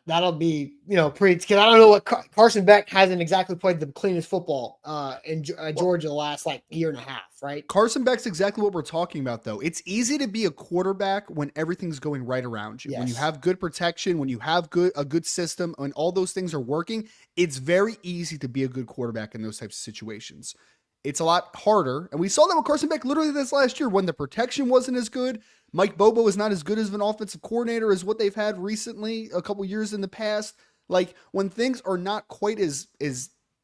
That'll be, pretty, because I don't know what Carson Beck hasn't exactly played the cleanest football in Georgia the last year and a half, right? Carson Beck's exactly what we're talking about, though. It's easy to be a quarterback when everything's going right around you. Yes. When you have good protection, when you have a good system, when all those things are working, it's very easy to be a good quarterback in those types of situations. It's a lot harder. And we saw that with Carson Beck literally this last year when the protection wasn't as good. Mike Bobo is not as good as an offensive coordinator as what they've had recently, a couple years in the past. Like when things are not quite as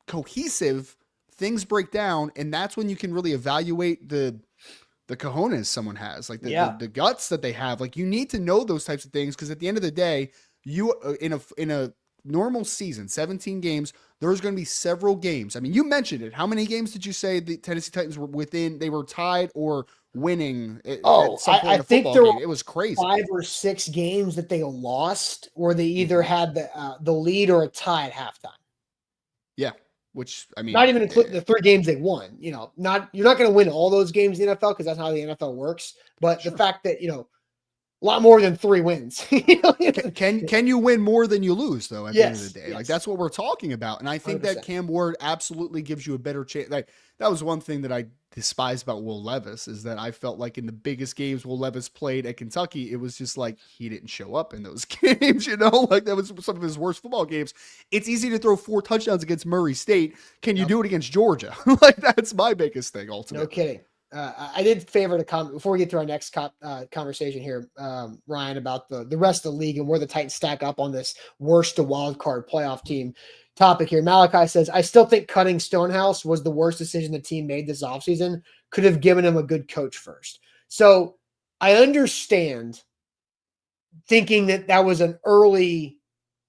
cohesive, things break down. And that's when you can really evaluate the cojones someone has, like the guts that they have. Like you need to know those types of things. Cause at the end of the day, you in a normal season, 17 games, there's going to be several games. I mean, you mentioned it. How many games did you say the Tennessee Titans were within? They were tied or winning at some point in a football game. It was crazy. 5 or 6 games that they lost, or they either had the lead or a tie at halftime. Yeah, which I mean, not even including the 3 games they won. You're not going to win all those games in the NFL because that's how the NFL works. But the fact that a lot more than 3 wins. Can you win more than you lose though at the end of the day? Yes. Like that's what we're talking about. And I think 100%. that Cam Ward absolutely gives you a better chance. Like that was one thing that I despised about Will Levis is that I felt like in the biggest games Will Levis played at Kentucky, it was just like he didn't show up in those games, like that was some of his worst football games. It's easy to throw 4 touchdowns against Murray State. Can you do it against Georgia? Like that's my biggest thing ultimately. No kidding. I did favor to comment before we get to our next conversation here, Ryan, about the rest of the league and where the Titans stack up on this worst to wild card playoff team topic here. Malachi says, I still think cutting Stonehouse was the worst decision the team made this offseason. Could have given him a good coach first. So I understand thinking that was an early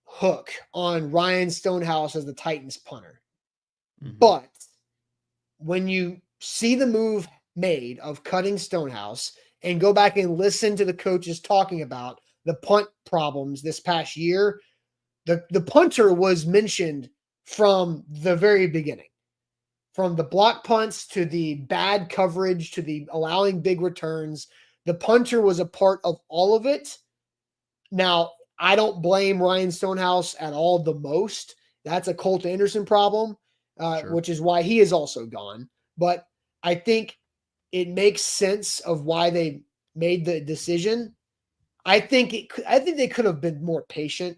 hook on Ryan Stonehouse as the Titans punter. Mm-hmm. But when you see the move made of cutting Stonehouse and go back and listen to the coaches talking about the punt problems this past year, the punter was mentioned from the very beginning. From the block punts to the bad coverage to the allowing big returns, the punter was a part of all of it. Now, I don't blame Ryan Stonehouse at all the most. That's a Colt Anderson problem, sure. Which is why he is also gone. But I think it makes sense of why they made the decision. I think they could have been more patient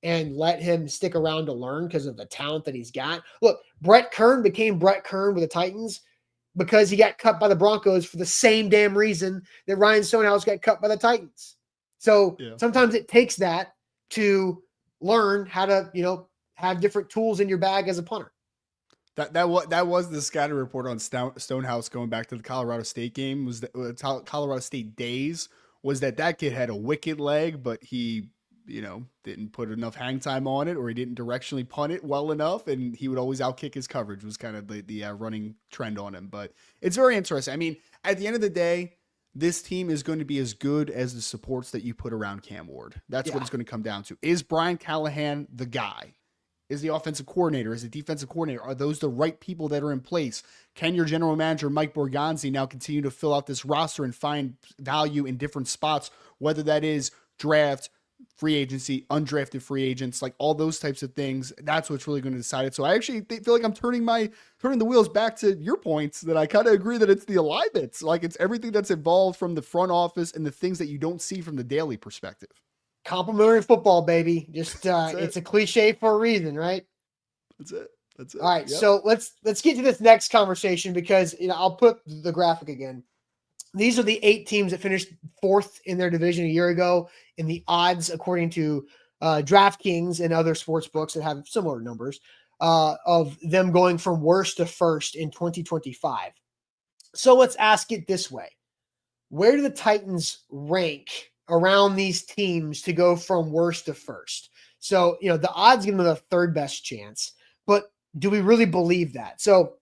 and let him stick around to learn because of the talent that he's got. Look, Brett Kern became Brett Kern with the Titans because he got cut by the Broncos for the same damn reason that Ryan Stonehouse got cut by the Titans. So sometimes it takes that to learn how to, have different tools in your bag as a punter. That was the scouting report on Stonehouse going back to the Colorado State game. Was that Colorado State days? Was that kid had a wicked leg, but he didn't put enough hang time on it, or he didn't directionally punt it well enough, and he would always outkick his coverage. Was kind of the running trend on him. But it's very interesting. I mean, at the end of the day, this team is going to be as good as the supports that you put around Cam Ward. That's what it's going to come down to. Is Brian Callahan the guy? Is the offensive coordinator? Is the defensive coordinator? Are those the right people that are in place? Can your general manager, Mike Borgonzi, now continue to fill out this roster and find value in different spots, whether that is draft, free agency, undrafted free agents, like all those types of things? That's what's really going to decide it. So I actually feel like I'm turning the wheels back to your points that I kind of agree that it's the alignments. Like it's everything that's involved from the front office and the things that you don't see from the daily perspective. Complimentary football, baby. Just it's a cliche for a reason, right? That's it. All right, so let's get to this next conversation because I'll put the graphic again. These are the 8 teams that finished 4th in their division a year ago in the odds, according to DraftKings and other sports books that have similar numbers, of them going from worst to first in 2025. So let's ask it this way: where do the Titans rank around these teams to go from worst to first? So, the odds give them the 3rd best chance, but do we really believe that? So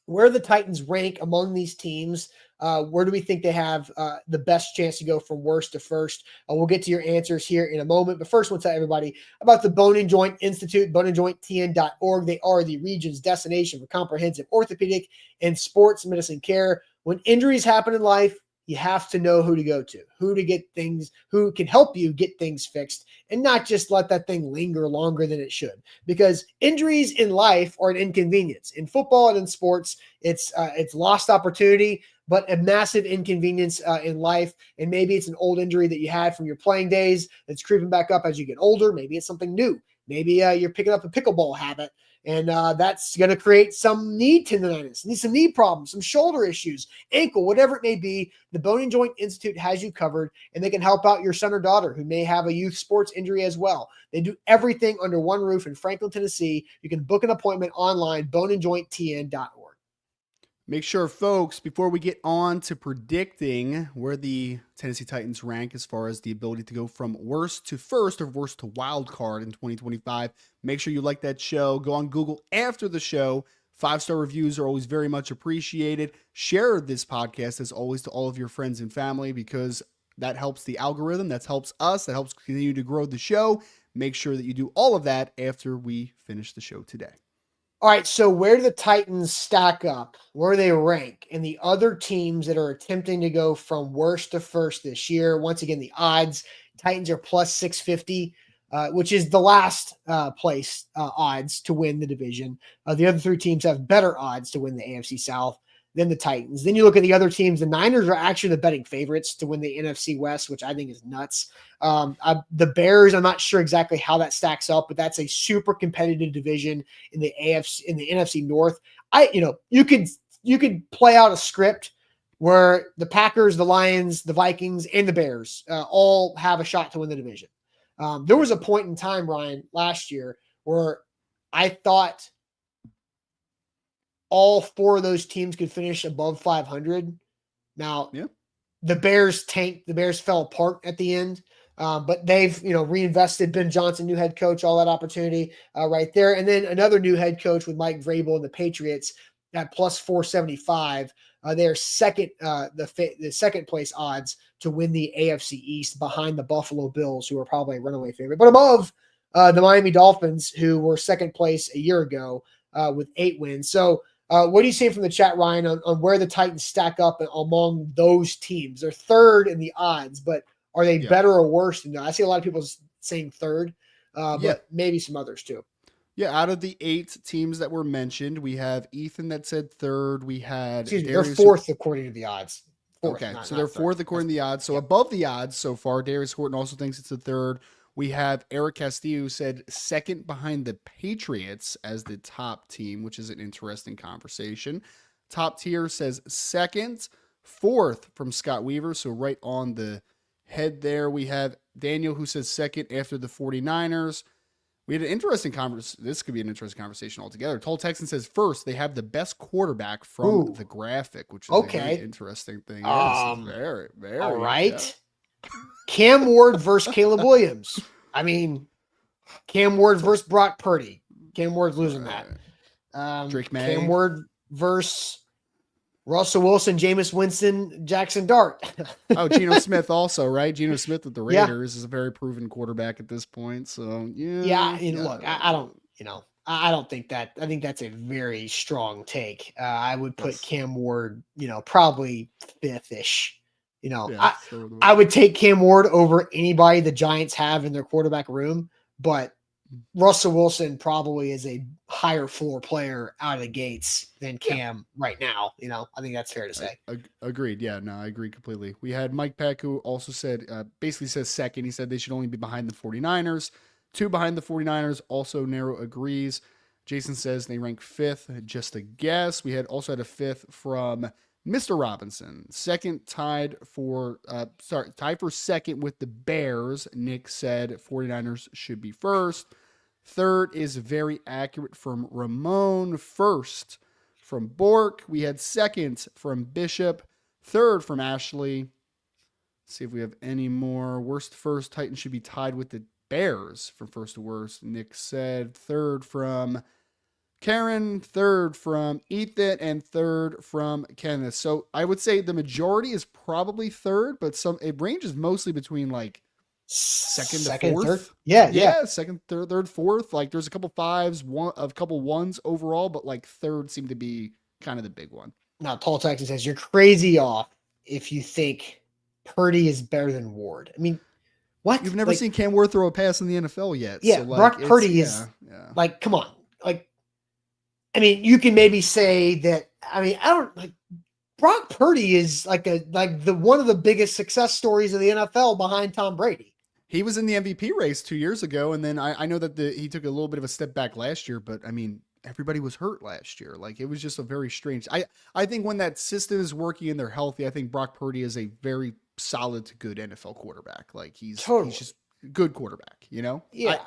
where the Titans rank among these teams, where do we think they have the best chance to go from worst to first? We'll get to your answers here in a moment, but first we'll tell everybody about the Bone and Joint Institute, boneandjointtn.org. They are the region's destination for comprehensive orthopedic and sports medicine care. When injuries happen in life, you have to know who to go to, who can help you get things fixed and not just let that thing linger longer than it should. Because injuries in life are an inconvenience. In football and in sports, it's lost opportunity, but a massive inconvenience in life. And maybe it's an old injury that you had from your playing days that's creeping back up as you get older. Maybe it's something new. Maybe you're picking up a pickleball habit. And that's going to create some knee tendonitis, some knee problems, some shoulder issues, ankle, whatever it may be. The Bone and Joint Institute has you covered, and they can help out your son or daughter who may have a youth sports injury as well. They do everything under one roof in Franklin, Tennessee. You can book an appointment online, boneandjointtn.org. Make sure, folks, before we get on to predicting where the Tennessee Titans rank as far as the ability to go from worst to first or worst to wild card in 2025, make sure you like that show. Go on Google after the show. 5-star reviews are always very much appreciated. Share this podcast, as always, to all of your friends and family because that helps the algorithm. That helps us. That helps continue to grow the show. Make sure that you do all of that after we finish the show today. All right, so where do the Titans stack up? Where do they rank? And the other teams that are attempting to go from worst to first this year, once again, the odds, Titans are plus 650, which is the last place odds to win the division. The other three teams have better odds to win the AFC South than the Titans. Then you look at the other teams, the Niners are actually the betting favorites to win the NFC West, which I think is nuts. The Bears, I'm not sure exactly how that stacks up, but that's a super competitive division in the NFC North. You could play out a script where the Packers, the Lions, the Vikings, and the Bears all have a shot to win the division. There was a point in time, Ryan, last year where I thought all four of those teams could finish above 500. Now, the Bears tanked. The Bears fell apart at the end. But they've, reinvested Ben Johnson, new head coach, all that opportunity right there. And then another new head coach with Mike Vrabel and the Patriots at plus 475. They're second, the second place odds to win the AFC East behind the Buffalo Bills, who are probably a runaway favorite, but above the Miami Dolphins, who were second place a year ago with 8 wins. So what do you say from the chat, Ryan, on where the Titans stack up among those teams? They're third in the odds, but are they better or worse than that? I see a lot of people saying third, but maybe some others too. Yeah, out of the 8 teams that were mentioned, we have Ethan that said third. We had they're fourth according to the odds. Fourth, so they're fourth according to the odds. So above the odds so far. Darius Horton also thinks it's the third. We have Eric Castillo who said second behind the Patriots as the top team, which is an interesting conversation. Top tier says second, fourth from Scott Weaver, so right on the head there. We have Daniel who says second after the 49ers. We had an interesting conversation. This could be an interesting conversation altogether. Tall Texan says first, they have the best quarterback from the graphic, which is a very interesting thing. Very, very. All right. Yeah. Cam Ward versus Caleb Williams. I mean, Cam Ward versus Brock Purdy. Cam Ward's losing that. Drake May. Cam Ward versus Russell Wilson, Jameis Winston, Jackson Dart. Geno Smith also, right? Geno Smith with the Raiders is a very proven quarterback at this point. So, look, I don't think that. I think that's a very strong take. I would put Cam Ward, probably fifth-ish. I would take Cam Ward over anybody the Giants have in their quarterback room, but Russell Wilson probably is a higher floor player out of the gates than Cam right now. I think that's fair to say. Agreed. Yeah, no, I agree completely. We had Mike Peck who also said, basically says second. He said they should only be behind the 49ers. 2 behind the 49ers. Also Narrow agrees. Jason says they rank fifth. Just a guess. We had also had a fifth from Mr. Robinson. Second tied for second with the Bears. Nick said 49ers should be first. Third is very accurate from Ramon. First from Bork. We had second from Bishop. Third from Ashley. Let's see if we have any more. Worst first, Titans should be tied with the Bears from first to worst. Nick said third from Karen, third from Ethan, and third from Kenneth. So I would say the majority is probably third, but it ranges mostly between like second to fourth. Third? Yeah. Second, third, fourth. Like there's a couple fives, a couple ones overall, but like third seemed to be kind of the big one. Now, Tall Texas says you're crazy off if you think Purdy is better than Ward. I mean, what? You've never seen Cam Ward throw a pass in the NFL yet. Yeah, so Brock Purdy is like, come on. Like, I mean, you can maybe say that. I mean, I don't like Brock Purdy is like one of the biggest success stories of the NFL behind Tom Brady. He was in the MVP race 2 years ago, and then I know that he took a little bit of a step back last year, but I mean, everybody was hurt last year. Like it was just a very strange. I think when that system is working and they're healthy, I think Brock Purdy is a very solid to good NFL quarterback. Like he's just good quarterback, Yeah.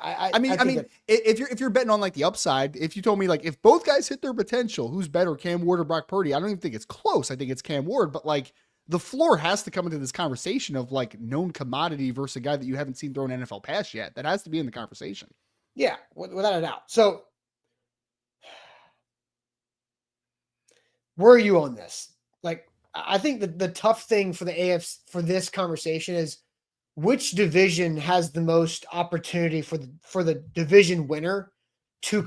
I mean, if you're betting on like the upside, if you told me like if both guys hit their potential, who's better, Cam Ward or Brock Purdy? I don't even think it's close. I think it's Cam Ward, but like the floor has to come into this conversation of like known commodity versus a guy that you haven't seen throw an NFL pass yet. That has to be in the conversation. Yeah, without a doubt. So where are you on this? Like, I think that the tough thing for the AFC for this conversation is which division has the most opportunity for the division winner to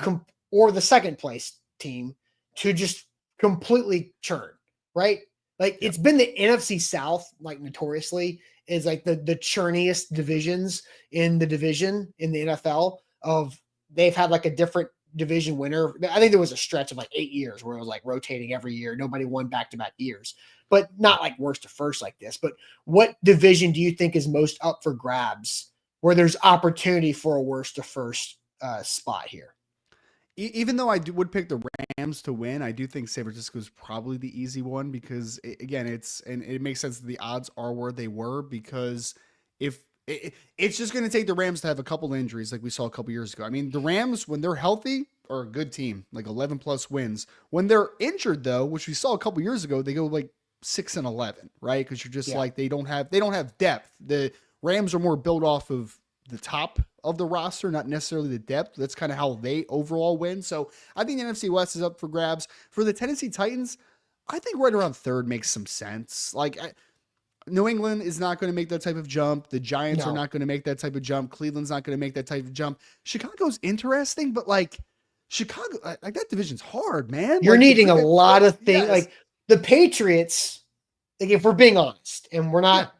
or the second place team to just completely churn, right? Like it's been the NFC South, like notoriously is like the churniest divisions in the division in the NFL of they've had like a different division winner. I think there was a stretch of like 8 years where it was like rotating every year. Nobody won back-to-back years, but not like worst to first like this. But what division do you think is most up for grabs where there's opportunity for a worst to first spot here? Even though would pick the Rams to win, I do think San Francisco is probably the easy one because again, it makes sense that the odds are where they were because if it's just going to take the Rams to have a couple injuries like we saw a couple years ago. I mean, the Rams when they're healthy are a good team, like 11 plus wins. When they're injured though, which we saw a couple years ago, they go like 6-11, right? Because you're just like they don't have depth. The Rams are more built off of the top of the roster, not necessarily the depth. That's kind of how they overall win. So I think the NFC West is up for grabs. For the Tennessee Titans, I think right around third makes some sense. Like New England is not going to make that type of jump. The Giants are not going to make that type of jump. Cleveland's not going to make that type of jump. Chicago's interesting, but like Chicago, like that division's hard, man. You're like, needing a lot of things. Yes. Like the Patriots, like if we're being honest, and we're not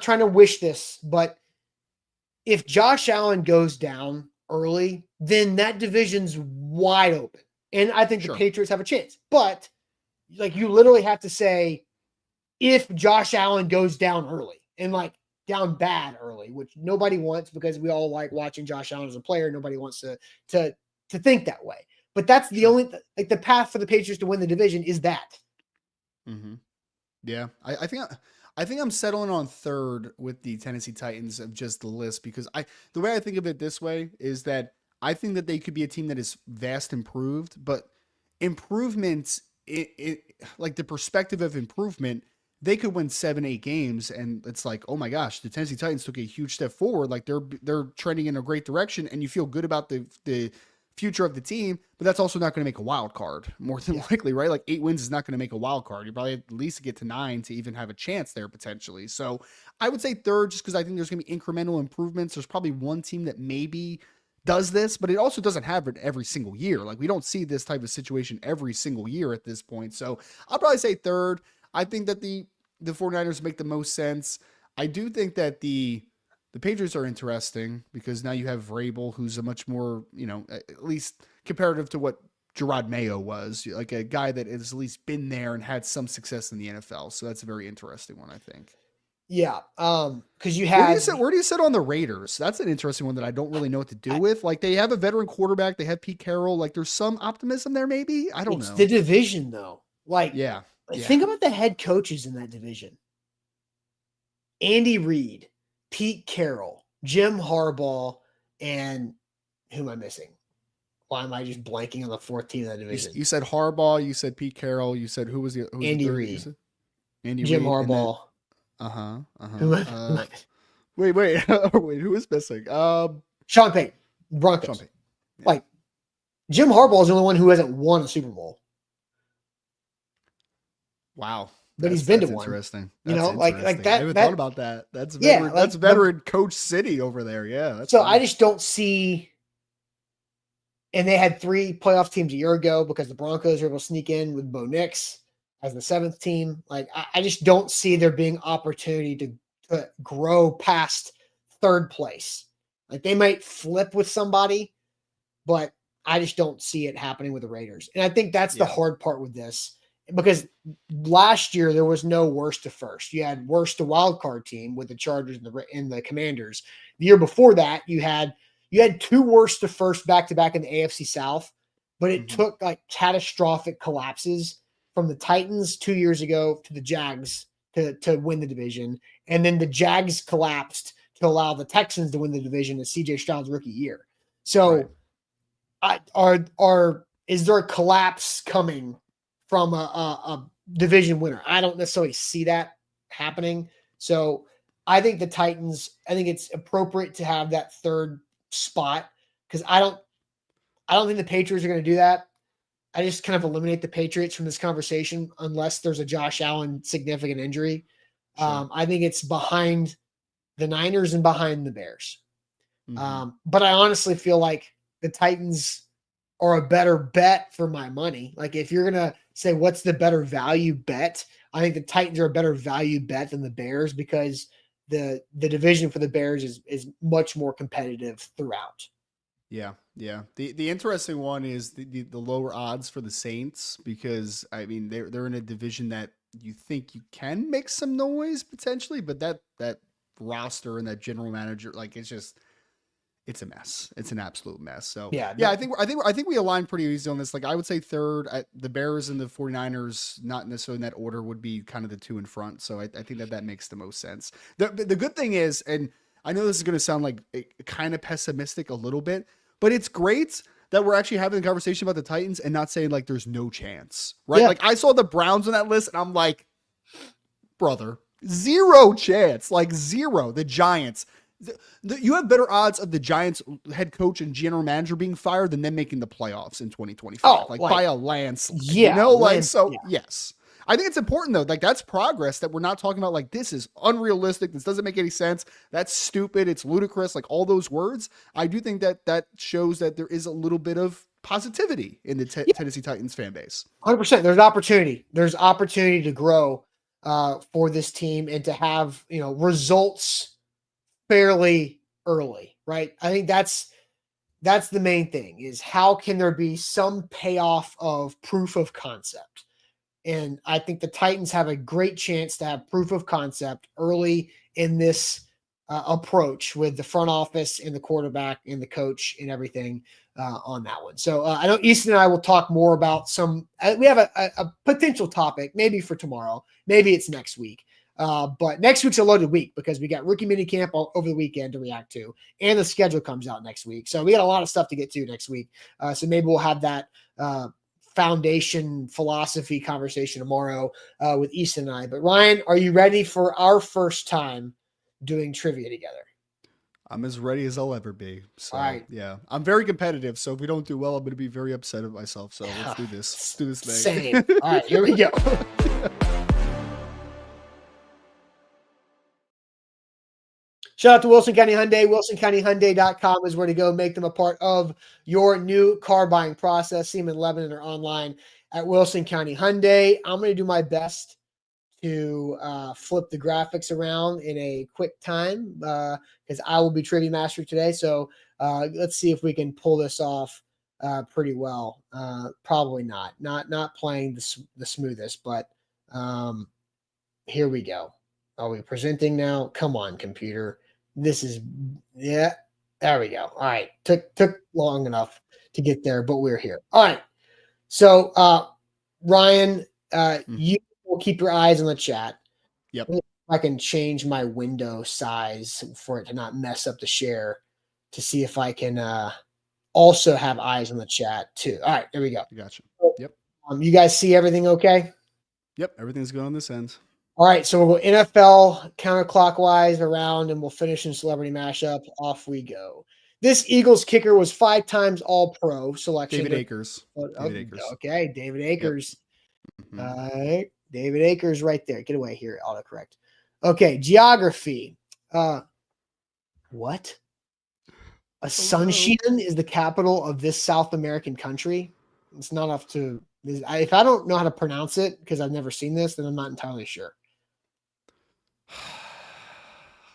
trying to wish this, but if Josh Allen goes down early, then that division's wide open. And I think the Patriots have a chance. But like you literally have to say, if Josh Allen goes down early and like down bad early, which nobody wants because we all like watching Josh Allen as a player. Nobody wants to think that way. But that's the only like the path for the Patriots to win the division is that. Mm-hmm. Yeah, I think I'm settling on third with the Tennessee Titans of just the list because the way I think of it this way is that I think that they could be a team that is vast improved, but improvements, like the perspective of improvement, they could win 7-8 games and it's like, oh my gosh, the Tennessee Titans took a huge step forward. Like they're trending in a great direction and you feel good about the future of the team, but that's also not going to make a wild card more than likely, right? Like 8 wins is not going to make a wild card. You probably at least get to 9 to even have a chance there potentially. So I would say third, just because I think there's going to be incremental improvements. There's probably one team that maybe does this, but it also doesn't have it every single year. Like we don't see this type of situation every single year at this point. So I'll probably say third. I think that the 49ers make the most sense. I do think that the Patriots are interesting because now you have Vrabel, who's a much more, at least comparative to what Gerard Mayo was, like a guy that has at least been there and had some success in the NFL. So that's a very interesting one, I think. Yeah. Because you had where do you sit on the Raiders? That's an interesting one that I don't really know what to do with. Like they have a veteran quarterback, they have Pete Carroll. Like there's some optimism there, maybe. I don't know. It's the division though. Like, yeah. Think about the head coaches in that division. Andy Reid, Pete Carroll, Jim Harbaugh, and who am I missing? Why am I just blanking on the fourth team in that division? You said Harbaugh, you said Pete Carroll, you said who was Andy Reid. Reid, Jim Harbaugh. Wait, wait, who is missing? Sean Payton, Broncos. Sean Payton. Yeah. Like Jim Harbaugh is the only one who hasn't won a Super Bowl. Wow. But he's been to one. Interesting. Like that. I haven't thought about that. That's veteran, that's veteran coach city over there. Yeah. So funny. I just don't see. And they had 3 playoff teams a year ago because the Broncos were able to sneak in with Bo Nix as the 7th team. Like I just don't see there being opportunity to grow past 3rd place. Like they might flip with somebody, but I just don't see it happening with the Raiders. And I think that's the hard part with this. Because last year there was no worst to first. You had worst to wild card team with the Chargers and the Commanders. The year before that, you had 2 worst to first back-to-back in the AFC South, but it took like catastrophic collapses from the Titans 2 years ago to the Jags to win the division. And then the Jags collapsed to allow the Texans to win the division in CJ Stroud's rookie year. So is there a collapse coming from a division winner? I don't necessarily see that happening. So I think the Titans, I think it's appropriate to have that 3rd spot because I don't think the Patriots are going to do that. I just kind of eliminate the Patriots from this conversation unless there's a Josh Allen significant injury. Sure. I think it's behind the Niners and behind the Bears. But I honestly feel like the Titans are a better bet for my money. Like if you're going to say what's the better value bet, I think the Titans are a better value bet than the Bears because the division for the Bears is much more competitive throughout. Yeah, yeah. The interesting one is the lower odds for the Saints because I mean they're in a division that you think you can make some noise potentially, but that roster and that general manager, like it's a mess. It's an absolute mess. So yeah, I think we aligned pretty easy on this. Like I would say third, the Bears and the 49ers, not necessarily in that order, would be kind of the two in front. So I think that makes the most sense. The good thing is, and I know this is going to sound like kind of pessimistic a little bit, but it's great that we're actually having a conversation about the Titans and not saying like there's no chance, right? Yeah. Like I saw the Browns on that list and I'm like, brother, zero chance, like zero. The Giants. You have better odds of the Giants head coach and general manager being fired than them making the playoffs in 2025, by a landslide. Yeah, yes. I think it's important though. Like that's progress that we're not talking about. Like this is unrealistic. This doesn't make any sense. That's stupid. It's ludicrous. Like all those words. I do think that shows that there is a little bit of positivity in the Tennessee Titans fan base. 100%. There's opportunity. There's opportunity to grow for this team and to have results fairly early, right? I think that's the main thing is how can there be some payoff of proof of concept? And I think the Titans have a great chance to have proof of concept early in this approach with the front office and the quarterback and the coach and everything on that one. So I know Easton and I will talk more about we have a potential topic maybe for tomorrow. Maybe it's next week. But next week's a loaded week because we got rookie mini camp over the weekend to react to, and the schedule comes out next week. So we got a lot of stuff to get to next week. So maybe we'll have that foundation philosophy conversation tomorrow with Easton and I. But Ryan, are you ready for our first time doing trivia together? I'm as ready as I'll ever be. So, all right. Yeah, I'm very competitive. So if we don't do well, I'm going to be very upset at myself. So let's do this. Let's do this thing. Same. All right, here we go. Shout out to Wilson County Hyundai. WilsonCountyHyundai.com is where to go. Make them a part of your new car buying process. See them in Lebanon or online at Wilson County Hyundai. I'm going to do my best to flip the graphics around in a quick time because I will be Trivia Master today. So let's see if we can pull this off pretty well. Probably not. Not playing the smoothest, but here we go. Are we presenting now? Come on, computer. There we go. All right. Took long enough to get there, but we're here. All right. So, Ryan, you will keep your eyes on the chat. Yep. I can change my window size for it to not mess up the share to see if I can also have eyes on the chat too. All right. There we go. Gotcha. Yep. You guys see everything okay? Yep. Everything's good on this end. All right, so we'll go NFL counterclockwise around, and we'll finish in celebrity mashup. Off we go. This Eagles kicker was 5 times All-Pro selection. David Akers. Okay, David Akers. Yep. All right, David Akers right there. Get away here, autocorrect. Okay, geography. What? Asuncion is the capital of this South American country. It's not enough to. If I don't know how to pronounce it because I've never seen this, then I'm not entirely sure.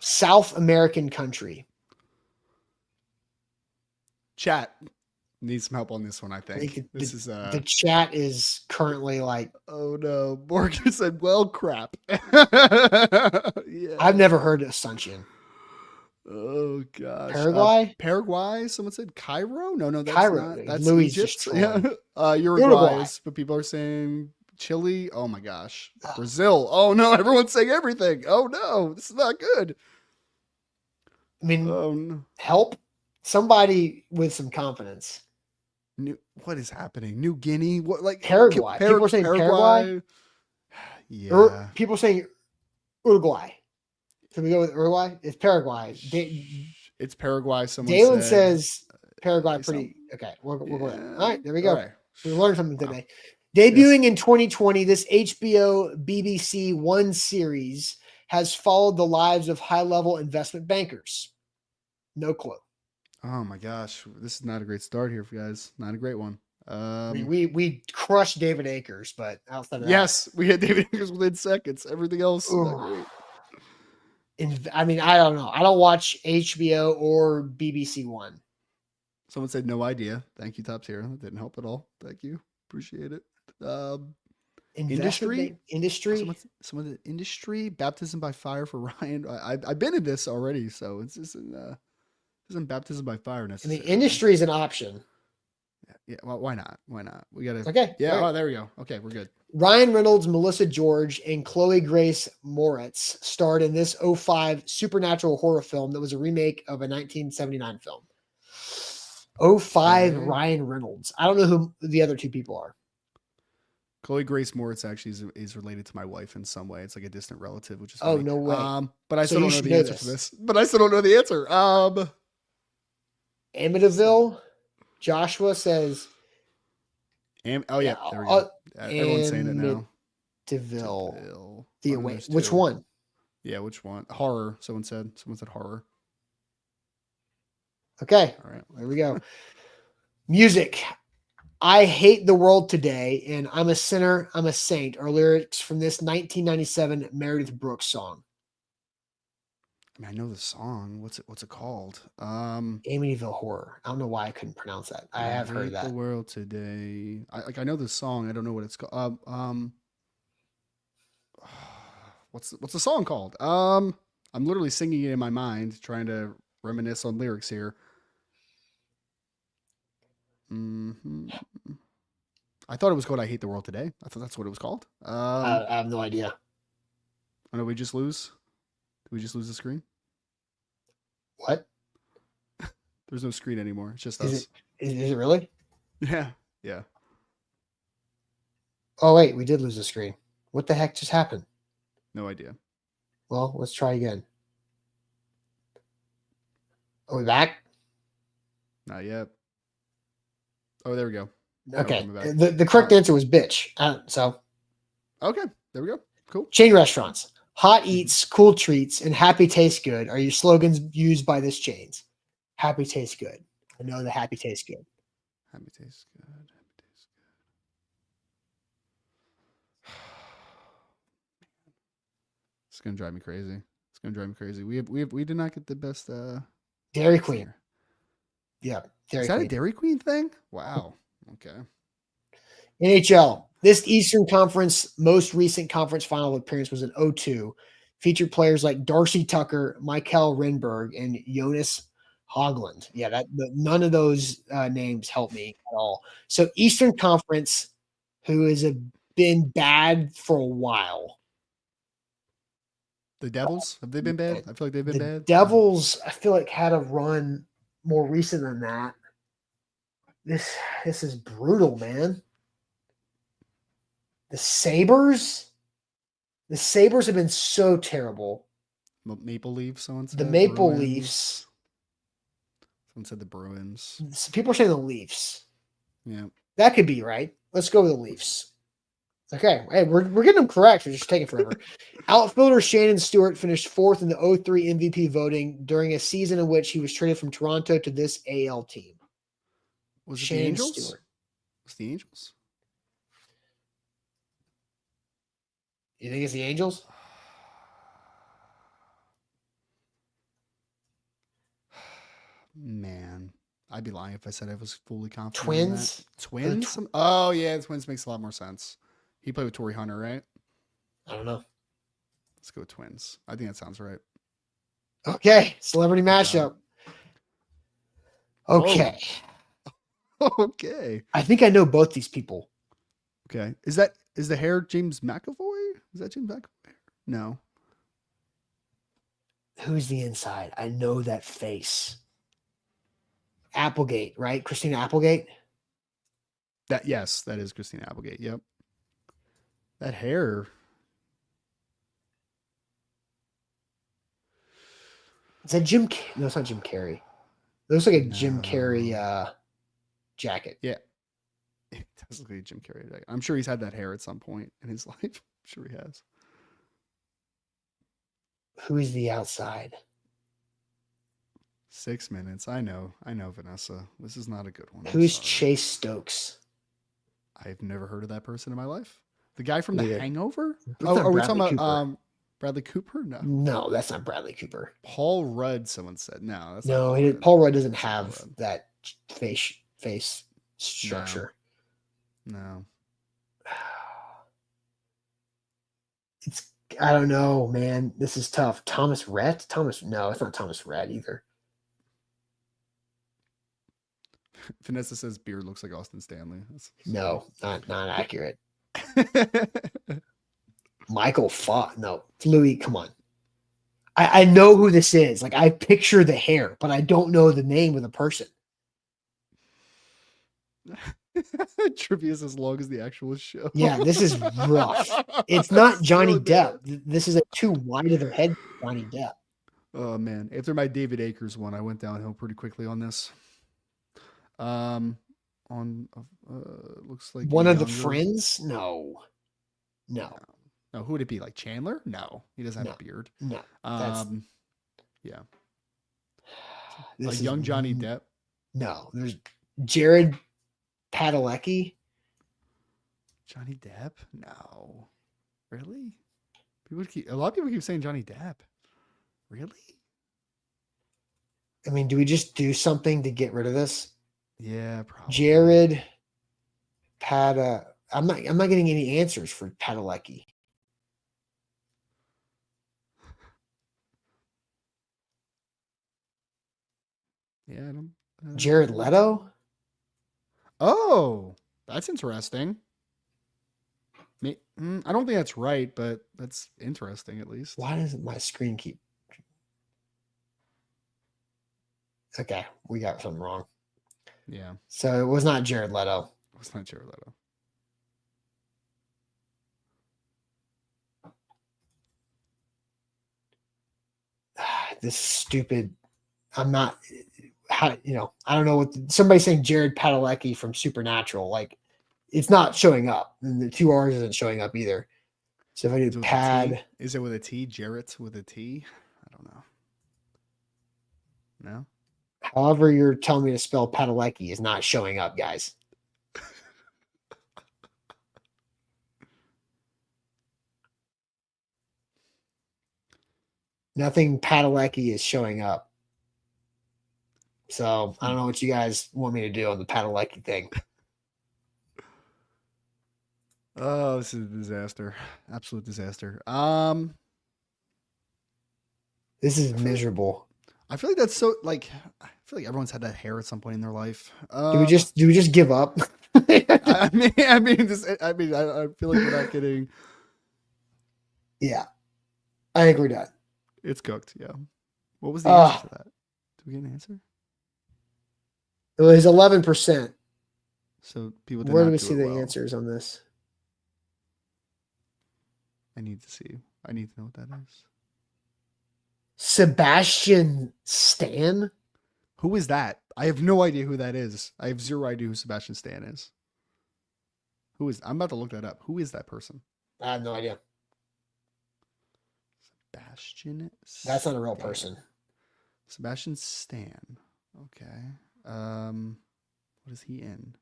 South American country. Chat needs some help on this one, I think. The chat is currently like, oh no, Morgan said, well, crap. Yeah. I've never heard of Asuncion. Oh gosh. Paraguay? Paraguay? Someone said Cairo? No, that's Cairo. not. That's Louis Egypt. Yeah. Uruguay, but people are saying Chile. Oh my gosh. Brazil. Oh no, everyone's saying everything. Oh no, this is not good. I mean, help somebody with some confidence. What is happening? New Guinea? What, like Paraguay? People are saying Paraguay. Yeah. People are saying Uruguay. Can we go with Uruguay? It's Paraguay. It's Paraguay. Dalen says Paraguay. Pretty okay. We're going. All right, there we go. Right. We learned something today. Debuting in 2020, this HBO BBC One series has followed the lives of high-level investment bankers. No clue. Oh my gosh, this is not a great start here, guys. Not a great one. We crushed David Akers, but outside of Yes, we had David Akers within seconds. Everything else, not that, great. I mean, I don't know. I don't watch HBO or BBC One. Someone said no idea. Thank you, top tier. That didn't help at all. Thank you. Appreciate it. Industry. Someone said industry. Baptism by fire for Ryan. I've been in this already, so it's isn't baptism by fire And necessarily. the industry is an option. Yeah. Well, why not? Why not? We gotta. Okay. Yeah. Right. Oh, there we go. Okay, we're good. Ryan Reynolds, Melissa George, and Chloe Grace Moretz starred in this 2005 supernatural horror film that was a remake of a 1979 film. 2005 Okay. Ryan Reynolds. I don't know who the other two people are. Chloe Grace Moritz actually is related to my wife in some way. It's like a distant relative, which is Oh, funny. no way. But I So still you don't know should the know answer this. to this. But I still don't know the answer. Amityville. Joshua says Oh yeah, there we go. Everyone's saying it now. Amityville. Deville. Which one? Yeah, which one? Horror. Someone said horror. Okay. All right. There we go. Music. I Hate the World Today and I'm a Sinner, I'm a Saint are lyrics from this 1997 Meredith Brooks song. I mean, I know the song. What's it called? Amityville Horror. I don't know why I couldn't pronounce that. I have heard that. The World Today. I know the song. I don't know what it's called. What's the song called? I'm literally singing it in my mind, trying to reminisce on lyrics here. I thought it was called "I Hate the World Today." I thought that's what it was called. I have no idea. Oh no, we just lose. Did we just lose the screen? What? There's no screen anymore. It's just Is us. it really? Yeah. Yeah. Oh wait, we did lose the screen. What the heck just happened? No idea. Well, let's try again. Are we back? Not yet. Oh, there we go. Okay. we're back. The correct answer was bitch. So Okay, there we go. Cool. chain restaurants, hot eats, cool treats, and happy tastes good are your slogans used by this chains. Happy tastes good. I know the happy tastes good. Happy tastes good. Happy tastes good. It's gonna drive me crazy. It's gonna drive me crazy. We did not get the best. Dairy Queen. Yeah, Dairy Is that Queen. a Dairy Queen thing? Wow. Okay. NHL. This Eastern Conference most recent conference final appearance was in 2002. Featured players like Darcy Tucker, Mikael Renberg, and Jonas Hogland. Yeah, none of those names help me at all. So Eastern Conference, who has been bad for a while. The Devils, have they been bad? I feel like they've been The bad. Devils, I feel like had a run more recent than that. This is brutal, man. The Sabres have been so terrible. Maple Leafs, someone said. The Maple Bruins. Leafs. Someone said the Bruins. People are saying the Leafs. Yeah. That could be right. Let's go with the Leafs. Okay. Hey, we're getting them correct. We're just taking forever. Outfielder Shannon Stewart finished fourth in the 2003 MVP voting during a season in which he was traded from Toronto to this AL team. Was it Shannon the Angels? Stewart. Was it the Angels? You think it's the Angels? Man, I'd be lying if I said I was fully confident. Twins? Twins? Oh yeah, Twins makes a lot more sense. He played with Torrey Hunter, right? I don't know. Let's go with Twins. I think that sounds right. Okay. Celebrity mashup. Okay. Okay. I think I know both these people. Okay. Is the hair James McAvoy? Is that James McAvoy? No. Who's the inside? I know that face. Applegate, right? Christina Applegate. Yes, that is Christina Applegate. Yep. That hair. Is that Jim? No, it's not Jim Carrey. It looks like a Jim No. Carrey jacket. Yeah. It does look like a Jim Carrey jacket. I'm sure he's had that hair at some point in his life. I'm sure he has. Who is the outside? 6 minutes. I know, Vanessa. This is not a good one. I'm Who's sorry. Chase Stokes? I've never heard of that person in my life. The guy from The Neither. Hangover? That's Oh, not are we Bradley talking about Cooper. Bradley Cooper? No. No, that's not Bradley Cooper. Paul Rudd, someone said. No, that's No, not he, Rudd. Paul Rudd doesn't That's not have Paul Rudd. that face structure. No. It's I don't know, man. This is tough. Thomas Rhett? No, it's not Thomas Rhett either. Vanessa says beard looks like Austin Stanley. No, not accurate. Michael Fott. No, Louis, come on. I know who this is. Like, I picture the hair, but I don't know the name of the person. Trivia is as long as the actual show. Yeah, this is rough. It's not Johnny So bad. Depp. This is a too wide of a head for Johnny Depp. Oh man, after my David Akers one, I went downhill pretty quickly on this. Looks like One of the younger- friends? No. No, who would it be? Like Chandler? No, he doesn't have No. a beard. No. That's- Yeah, This a is young Johnny Depp. No, there's Jared Padalecki. Johnny Depp? No, really? A lot of people keep saying Johnny Depp. Really? I mean, do we just do something to get rid of this? Yeah, probably. Jared I'm not getting any answers for Padalecki. Yeah, I don't. Jared Leto? Oh, that's interesting. I don't think that's right, but that's interesting at least. Why doesn't my screen keep? Okay, we got something wrong. Yeah, So it was not Jared Leto. it's not Jared Leto. This stupid. I'm not. How I don't know what somebody's saying. Jared Padalecki from Supernatural. Like, it's not showing up, and the 2 R's isn't showing up either. So if I Is it do with a T? Pad, Is it with a T? Jarrett with a T? I don't know. No. however you're telling me to spell Padalecki is not showing up, guys. Nothing Padalecki is showing up. So I don't know what you guys want me to do on the Padalecki thing. Oh, this is a disaster. Absolute disaster. This is miserable. I feel like that's so like I feel like everyone's had that hair at some point in their life. Do we just give up? I mean, I feel like we're not getting. Yeah. I think we're done. It's cooked. Yeah. What was the answer to that? Did we get an answer? It was 11%. So people. Did Where not do we do see it the well. answers on this? I need to see. I need to know what that is. Sebastian Stan? Who is that? I have no idea who that is. I have zero idea who Sebastian Stan is. Who is? I'm about to look that up. Who is that person? I have no idea. Sebastian. That's not a real Stan. person. Sebastian Stan. Okay. What is he in?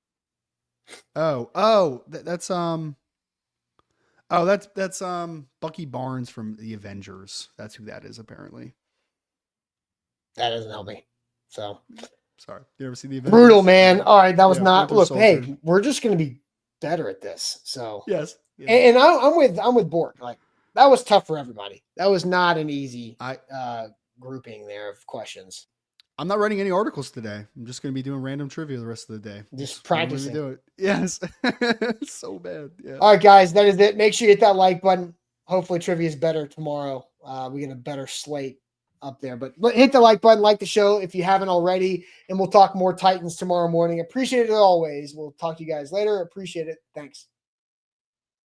That's Bucky Barnes from the Avengers. That's who that is apparently. That doesn't help me. So Sorry. You ever see the Avengers? brutal, man. All right, that was Yeah, not. Winter Look, Soldier. hey, we're just gonna be better at this. So Yes. Yeah. and I'm with Bork. Like, that was tough for everybody. That was not an easy grouping there of questions. I'm not writing any articles today. I'm just going to be doing random trivia the rest of the day. Just That's what I'm gonna practicing. do it. Yes. So bad. Yeah. All right, guys, that is it. Make sure you hit that like button. Hopefully, trivia is better tomorrow. We get a better slate up there. But hit the like button, like the show if you haven't already, and we'll talk more Titans tomorrow morning. Appreciate it always. We'll talk to you guys later. Appreciate it. Thanks.